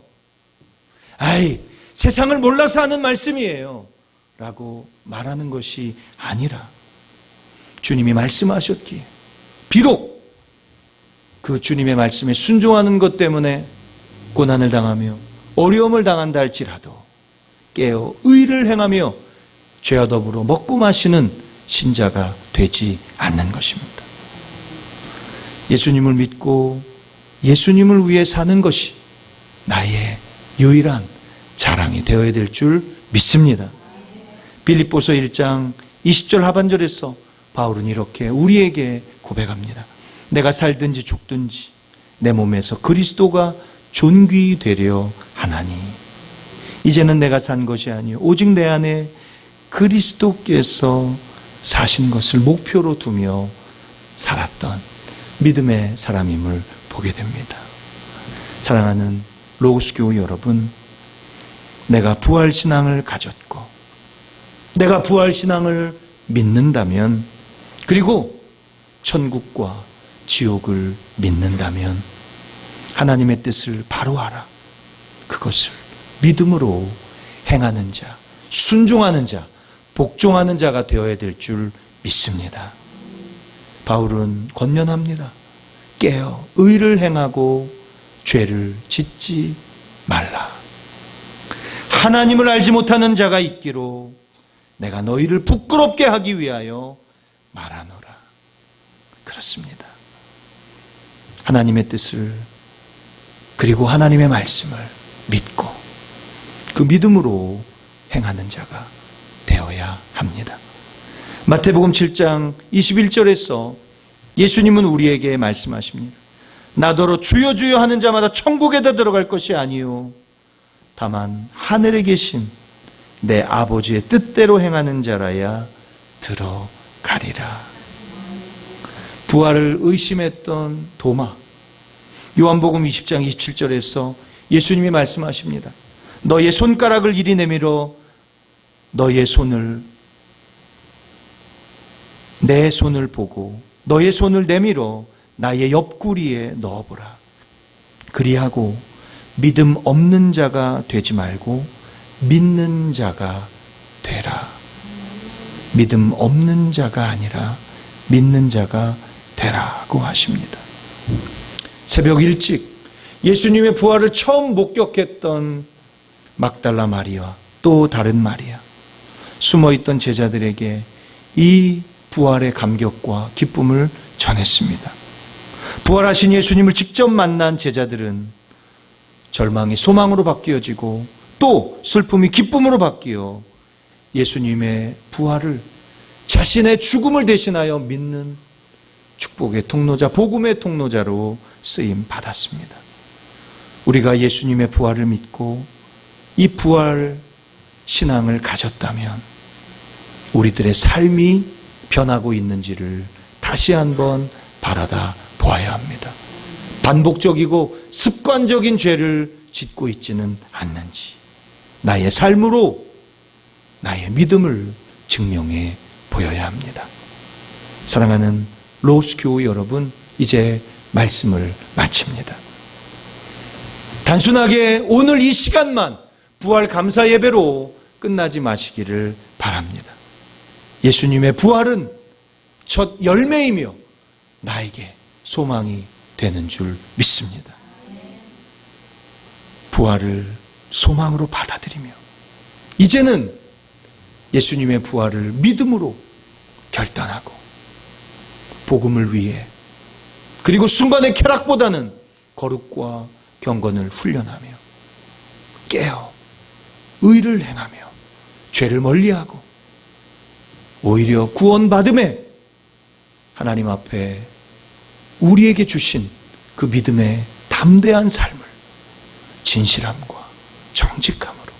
세상을 몰라서 하는 말씀이에요 라고 말하는 것이 아니라 주님이 말씀하셨기에 비록 그 주님의 말씀에 순종하는 것 때문에 고난을 당하며 어려움을 당한다 할지라도 깨어 의를 행하며 죄와 더불어 먹고 마시는 신자가 되지 않는 것입니다. 예수님을 믿고 예수님을 위해 사는 것이 나의 유일한 자랑이 되어야 될 줄 믿습니다. 빌립보서 1장 20절 하반절에서 바울은 이렇게 우리에게 고백합니다. 내가 살든지 죽든지 내 몸에서 그리스도가 존귀 되려 하나니 이제는 내가 산 것이 아니요 오직 내 안에 그리스도께서 사신 것을 목표로 두며 살았던 믿음의 사람임을 보게 됩니다. 사랑하는 로고스 교우 여러분, 내가 부활신앙을 가졌고 내가 부활신앙을 믿는다면, 그리고 천국과 지옥을 믿는다면 하나님의 뜻을 바로 알아 그것을 믿음으로 행하는 자, 순종하는 자, 복종하는 자가 되어야 될 줄 믿습니다. 바울은 권면합니다. 깨어 의를 행하고 죄를 짓지 말라. 하나님을 알지 못하는 자가 있기로 내가 너희를 부끄럽게 하기 위하여 말하노라. 그렇습니다. 하나님의 뜻을, 그리고 하나님의 말씀을 믿고 그 믿음으로 행하는 자가 되어야 합니다. 마태복음 7장 21절에서 예수님은 우리에게 말씀하십니다. 나더러 주여 주여 하는 자마다 천국에다 들어갈 것이 아니요 다만 하늘에 계신 내 아버지의 뜻대로 행하는 자라야 들어가리라. 부활을 의심했던 도마, 요한복음 20장 27절에서 예수님이 말씀하십니다. 너의 손가락을 이리 내밀어 너의 손을 내 손을 보고 너의 손을 내밀어 나의 옆구리에 넣어보라. 그리하고 믿음 없는 자가 되지 말고 믿는 자가 되라. 믿음 없는 자가 아니라 믿는 자가 되라고 하십니다. 새벽 일찍 예수님의 부활을 처음 목격했던 막달라 마리아, 또 다른 마리아, 숨어있던 제자들에게 이 부활의 감격과 기쁨을 전했습니다. 부활하신 예수님을 직접 만난 제자들은 절망이 소망으로 바뀌어지고 또 슬픔이 기쁨으로 바뀌어 예수님의 부활을 자신의 죽음을 대신하여 믿는 축복의 통로자, 복음의 통로자로 쓰임 받았습니다. 우리가 예수님의 부활을 믿고 이 부활 신앙을 가졌다면 우리들의 삶이 변하고 있는지를 다시 한번 바라다 보아야 합니다. 반복적이고 습관적인 죄를 짓고 있지는 않는지, 나의 삶으로 나의 믿음을 증명해 보여야 합니다. 사랑하는 로스교우 여러분, 이제 말씀을 마칩니다. 단순하게 오늘 이 시간만 부활 감사 예배로 끝나지 마시기를 바랍니다. 예수님의 부활은 첫 열매이며 나에게 소망이 되는 줄 믿습니다. 부활을 소망으로 받아들이며 이제는 예수님의 부활을 믿음으로 결단하고 복음을 위해, 그리고 순간의 쾌락보다는 거룩과 경건을 훈련하며 깨어 의를 행하며 죄를 멀리하고 오히려 구원받음에 하나님 앞에 우리에게 주신 그 믿음의 담대한 삶을 진실함과 정직함으로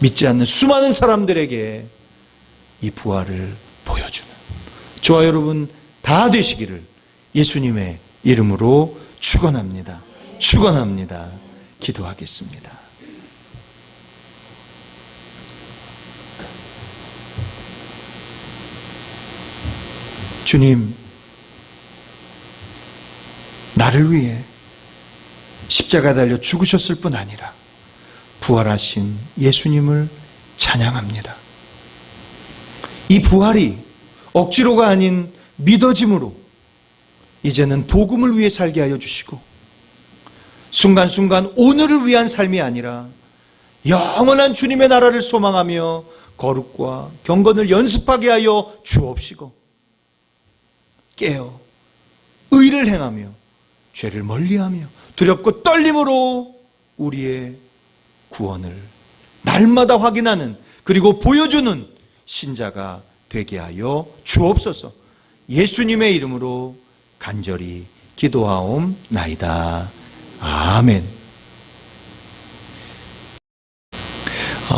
믿지 않는 수많은 사람들에게 이 부활을 보여주는 저와 여러분 다 되시기를 예수님의 이름으로 축원합니다. 축원합니다. 기도하겠습니다. 주님, 나를 위해 십자가 달려 죽으셨을 뿐 아니라 부활하신 예수님을 찬양합니다. 이 부활이 억지로가 아닌 믿어짐으로 이제는 복음을 위해 살게 하여 주시고, 순간순간 오늘을 위한 삶이 아니라 영원한 주님의 나라를 소망하며 거룩과 경건을 연습하게 하여 주옵시고, 깨어 의를 행하며 죄를 멀리하며 두렵고 떨림으로 우리의 구원을 날마다 확인하는, 그리고 보여주는 신자가 되게 하여 주옵소서. 예수님의 이름으로 간절히 기도하옵나이다. 아멘.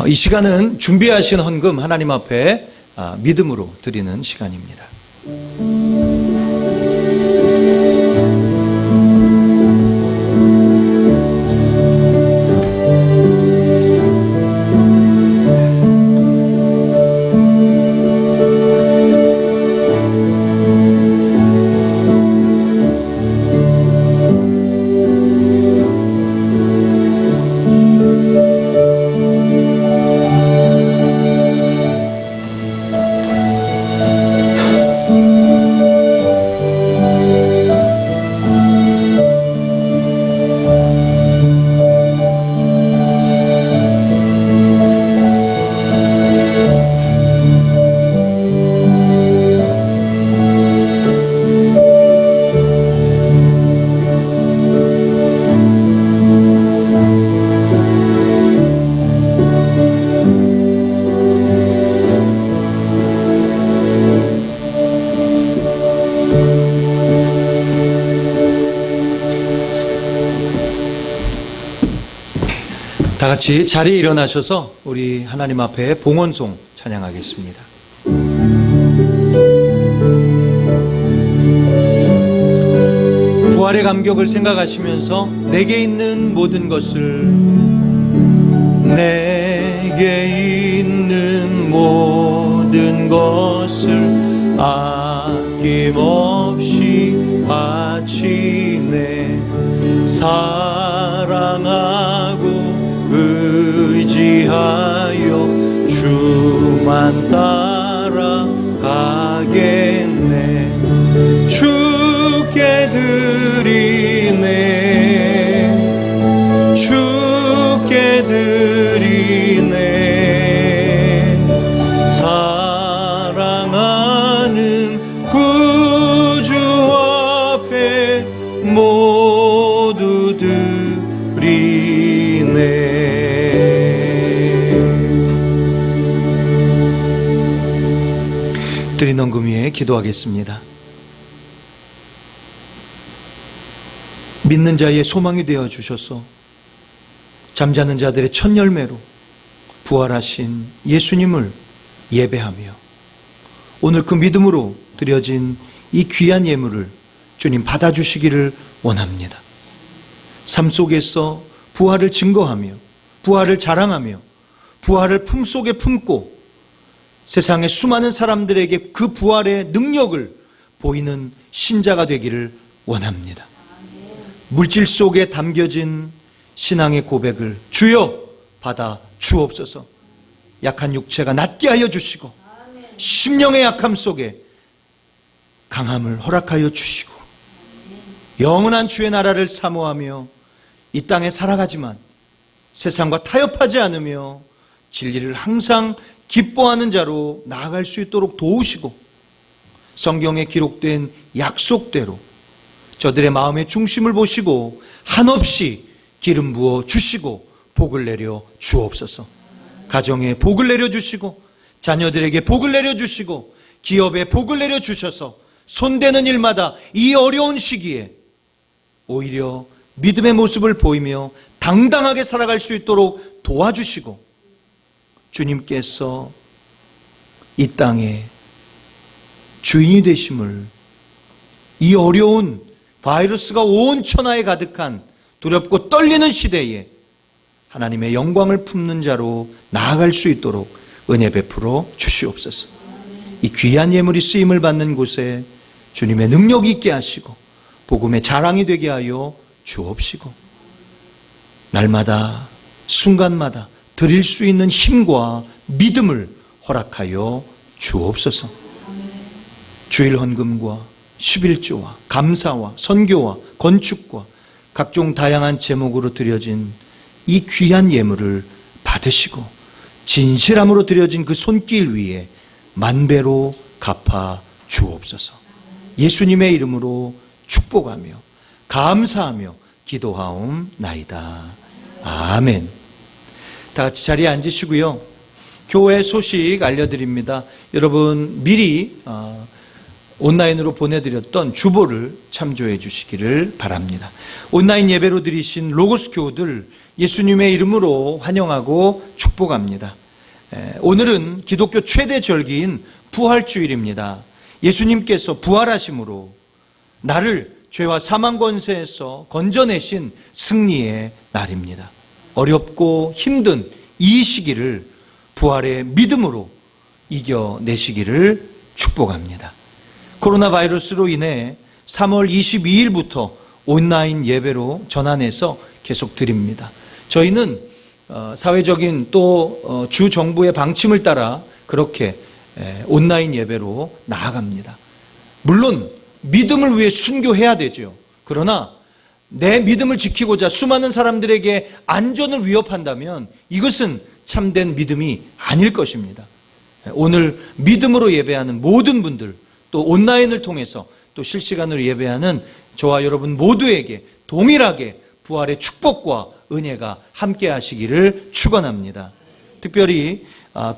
이 시간은 준비하신 헌금 하나님 앞에 믿음으로 드리는 시간입니다. 다 같이 자리에 일어나셔서 우리 하나님 앞에 봉헌송 찬양하겠습니다. 부활의 감격을 생각하시면서 내게 있는 모든 것을, 내게 있는 모든 것을 아낌없이 바치네. 사랑하고 의지하여 주만 따라가겠네. 주께 드리네. 주께 드리네. 사랑하는 구주 앞에 모두 드리네. 드린 헌금 위에 기도하겠습니다. 믿는 자의 소망이 되어 주셔서 잠자는 자들의 첫 열매로 부활하신 예수님을 예배하며 오늘 그 믿음으로 드려진 이 귀한 예물을 주님 받아주시기를 원합니다. 삶 속에서 부활을 증거하며 부활을 자랑하며 부활을 품속에 품고 세상의 수많은 사람들에게 그 부활의 능력을 보이는 신자가 되기를 원합니다. 물질 속에 담겨진 신앙의 고백을 주여 받아 주옵소서. 약한 육체가 낫게 하여 주시고 심령의 약함 속에 강함을 허락하여 주시고 영원한 주의 나라를 사모하며 이 땅에 살아가지만 세상과 타협하지 않으며 진리를 항상 기뻐하는 자로 나아갈 수 있도록 도우시고 성경에 기록된 약속대로 저들의 마음의 중심을 보시고 한없이 기름 부어 주시고 복을 내려 주옵소서. 가정에 복을 내려 주시고 자녀들에게 복을 내려 주시고 기업에 복을 내려 주셔서 손대는 일마다 이 어려운 시기에 오히려 믿음의 모습을 보이며 당당하게 살아갈 수 있도록 도와주시고 주님께서 이 땅에 주인이 되심을 이 어려운 바이러스가 온 천하에 가득한 두렵고 떨리는 시대에 하나님의 영광을 품는 자로 나아갈 수 있도록 은혜 베풀어 주시옵소서. 이 귀한 예물이 쓰임을 받는 곳에 주님의 능력이 있게 하시고 복음의 자랑이 되게 하여 주옵시고 날마다 순간마다 드릴 수 있는 힘과 믿음을 허락하여 주옵소서. 주일 헌금과 11조와 감사와 선교와 건축과 각종 다양한 제목으로 드려진 이 귀한 예물을 받으시고 진실함으로 드려진 그 손길 위에 만배로 갚아 주옵소서. 예수님의 이름으로 축복하며 감사하며 기도하옵나이다. 아멘. 다 같이 자리에 앉으시고요. 교회 소식 알려드립니다. 여러분 미리 온라인으로 보내드렸던 주보를 참조해 주시기를 바랍니다. 온라인 예배로 드리신 로고스 교우들 예수님의 이름으로 환영하고 축복합니다. 오늘은 기독교 최대 절기인 부활주일입니다. 예수님께서 부활하심으로 나를 죄와 사망 권세에서 건져내신 승리의 날입니다. 어렵고 힘든 이 시기를 부활의 믿음으로 이겨내시기를 축복합니다. 코로나 바이러스로 인해 3월 22일부터 온라인 예배로 전환해서 계속 드립니다. 저희는 사회적인 또 주 정부의 방침을 따라 그렇게 온라인 예배로 나아갑니다. 물론 믿음을 위해 순교해야 되죠. 그러나 내 믿음을 지키고자 수많은 사람들에게 안전을 위협한다면 이것은 참된 믿음이 아닐 것입니다. 오늘 믿음으로 예배하는 모든 분들 또 온라인을 통해서 또 실시간으로 예배하는 저와 여러분 모두에게 동일하게 부활의 축복과 은혜가 함께 하시기를 축원합니다. 특별히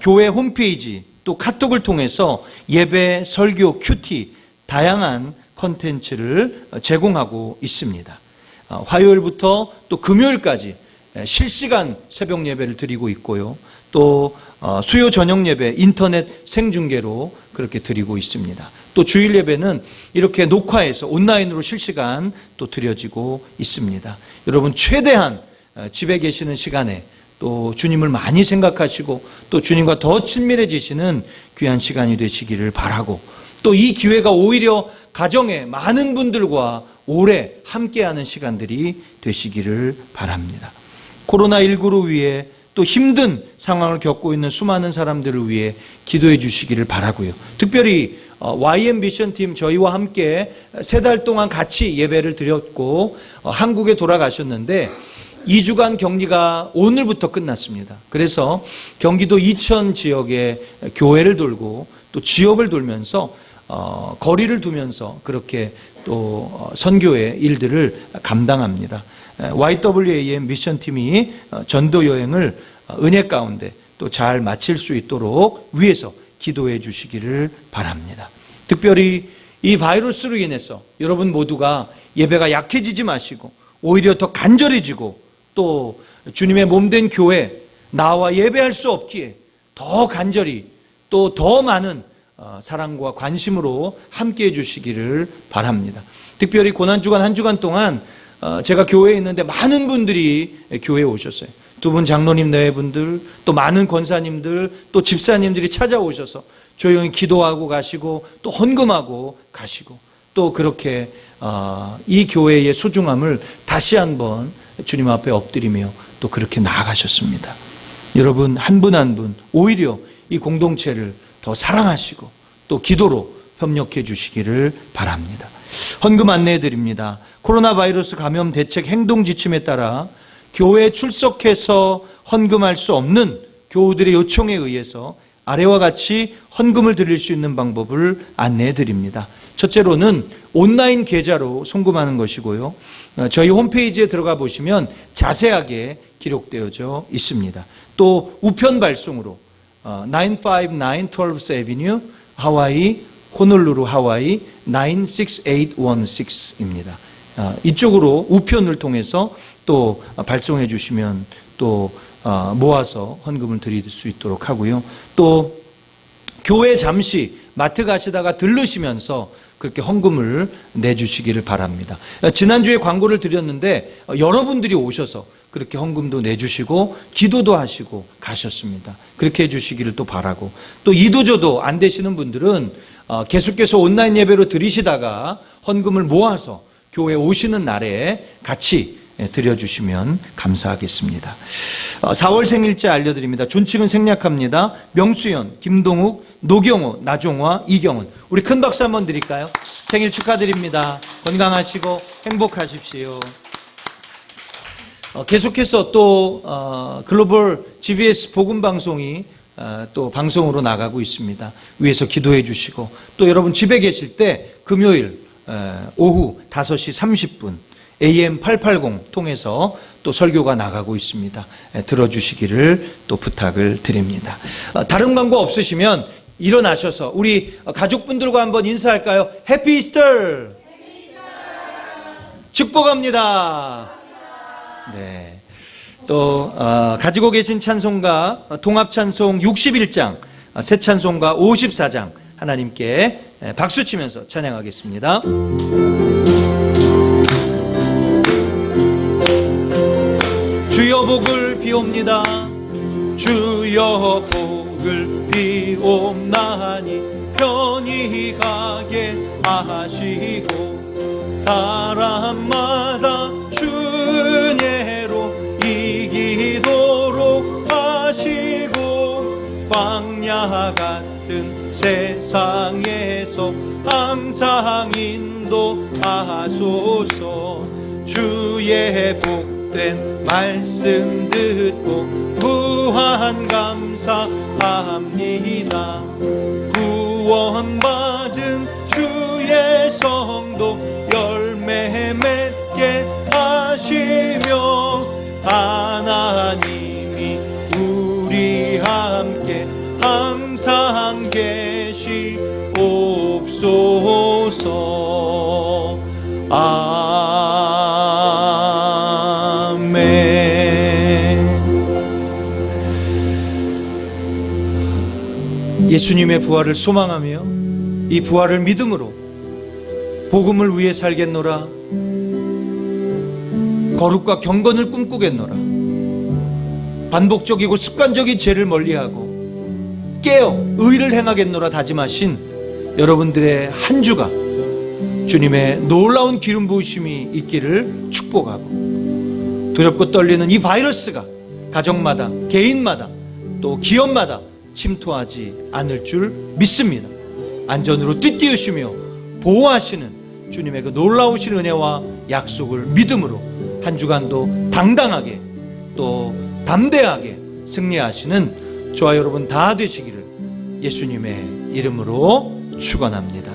교회 홈페이지 또 카톡을 통해서 예배, 설교, 큐티 다양한 콘텐츠를 제공하고 있습니다. 화요일부터 또 금요일까지 실시간 새벽 예배를 드리고 있고요. 또 수요 저녁 예배 인터넷 생중계로 그렇게 드리고 있습니다. 또 주일 예배는 이렇게 녹화해서 온라인으로 실시간 또 드려지고 있습니다. 여러분 최대한 집에 계시는 시간에 또 주님을 많이 생각하시고 또 주님과 더 친밀해지시는 귀한 시간이 되시기를 바라고 또 이 기회가 오히려 가정에 많은 분들과 오래 함께하는 시간들이 되시기를 바랍니다. 코로나19로 위해 또 힘든 상황을 겪고 있는 수많은 사람들을 위해 기도해 주시기를 바라고요. 특별히 YM 미션팀 저희와 함께 3달 동안 같이 예배를 드렸고 한국에 돌아가셨는데 2주간 격리가 오늘부터 끝났습니다. 그래서 경기도 이천 지역의 교회를 돌고 또 지역을 돌면서 거리를 두면서 그렇게 또 선교의 일들을 감당합니다. YWAM 미션팀이 전도 여행을 은혜 가운데 또 잘 마칠 수 있도록 위해서 기도해 주시기를 바랍니다. 특별히 이 바이러스로 인해서 여러분 모두가 예배가 약해지지 마시고 오히려 더 간절해지고 또 주님의 몸된 교회 나와 예배할 수 없기에 더 간절히 또 더 많은 사랑과 관심으로 함께해 주시기를 바랍니다. 특별히 고난주간 한 주간 동안 제가 교회에 있는데 많은 분들이 교회에 오셨어요. 2분 장로님 내외분들, 또 많은 권사님들, 또 집사님들이 찾아오셔서 조용히 기도하고 가시고 또 헌금하고 가시고 또 그렇게 이 교회의 소중함을 다시 한번 주님 앞에 엎드리며 또 그렇게 나아가셨습니다. 여러분 한 분 한 분 오히려 이 공동체를 더 사랑하시고 또 기도로 협력해 주시기를 바랍니다. 헌금 안내해 드립니다. 코로나 바이러스 감염 대책 행동 지침에 따라 교회에 출석해서 헌금할 수 없는 교우들의 요청에 의해서 아래와 같이 헌금을 드릴 수 있는 방법을 안내해 드립니다. 첫째로는 온라인 계좌로 송금하는 것이고요. 저희 홈페이지에 들어가 보시면 자세하게 기록되어져 있습니다. 또 우편 발송으로 959 12th Avenue 하와이 호놀루루 하와이 96816입니다. 이쪽으로 우편을 통해서 또 발송해 주시면 또 모아서 헌금을 드릴 수 있도록 하고요. 또 교회 잠시 마트 가시다가 들르시면서 그렇게 헌금을 내주시기를 바랍니다. 지난주에 광고를 드렸는데 여러분들이 오셔서 그렇게 헌금도 내주시고 기도도 하시고 가셨습니다. 그렇게 해주시기를 또 바라고, 또 이도저도 안 되시는 분들은 계속해서 온라인 예배로 드리시다가 헌금을 모아서 교회 오시는 날에 같이 드려주시면 감사하겠습니다. 4월 생일자 알려드립니다. 존칭은 생략합니다. 명수연, 김동욱, 노경호, 나종화, 이경은. 우리 큰 박수 한번 드릴까요? 생일 축하드립니다. 건강하시고 행복하십시오. 계속해서 또 글로벌 GBS 복음방송이 또 방송으로 나가고 있습니다. 위에서 기도해 주시고, 또 여러분 집에 계실 때 금요일 오후 5시 30분 AM 880 통해서 또 설교가 나가고 있습니다. 들어주시기를 또 부탁을 드립니다. 다른 광고 없으시면 일어나셔서 우리 가족분들과 한번 인사할까요? 해피 이스터! 축복합니다. 네. 또 가지고 계신 찬송가 통합 찬송 61장, 새 찬송가 54장 하나님께 박수 치면서 찬양하겠습니다. 주여 복을 비옵니다. 주여 복을 비옵나니 편히 가게 하시고 사람마다 주례로 이기도록 하시고 광야 같은 세상에서 항상 인도하소서. 주의 복된 말씀 듣고 무한 감사합니다. 구원받은 주의 성도 열매 맺게 하시며 하나님이 우리 함께 항상 계시옵소서. 아멘. 예수님의 부활을 소망하며 이 부활을 믿음으로 복음을 위해 살겠노라. 거룩과 경건을 꿈꾸겠노라. 반복적이고 습관적인 죄를 멀리하고 깨어 의를 행하겠노라 다짐하신 여러분들의 한 주가 주님의 놀라운 기름 부으심이 있기를 축복하고, 두렵고 떨리는 이 바이러스가 가정마다, 개인마다, 또 기업마다 침투하지 않을 줄 믿습니다. 안전으로 띠띠우시며 보호하시는 주님의 그 놀라우신 은혜와 약속을 믿음으로 한 주간도 당당하게 또 담대하게 승리하시는 저와 여러분 다 되시기를 예수님의 이름으로 축원합니다.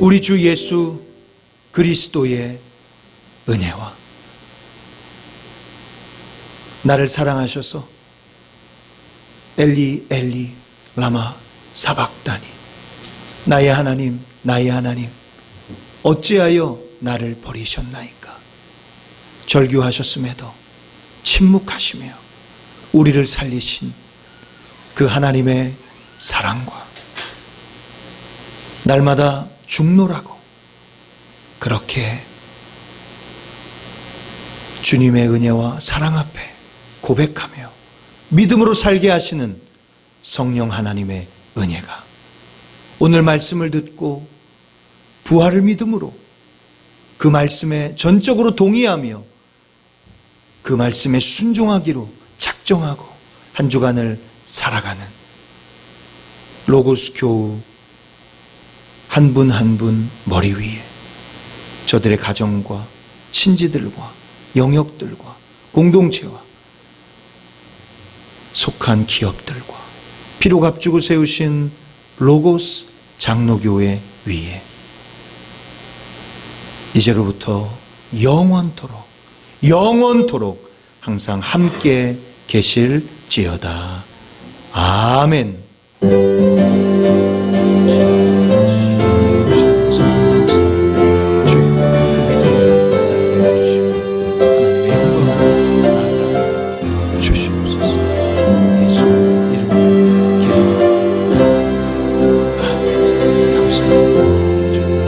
우리 주 예수 그리스도의 은혜와 나를 사랑하셔서 엘리 엘리 라마 사박다니, 나의 하나님 나의 하나님 어찌하여 나를 버리셨나이까, 절규하셨음에도 침묵하시며 우리를 살리신 그 하나님의 사랑과 날마다 죽노라고 그렇게 주님의 은혜와 사랑 앞에 고백하며 믿음으로 살게 하시는 성령 하나님의 은혜가 오늘 말씀을 듣고 부활을 믿음으로 그 말씀에 전적으로 동의하며 그 말씀에 순종하기로 작정하고 한 주간을 살아가는 로고스 교우 한 분 한 분 머리 위에 저들의 가정과 친지들과 영역들과 공동체와 속한 기업들과 피로 값주고 세우신 로고스 장로교회 위에 이제로부터 영원토록 항상 함께 계실지어다. 아멘.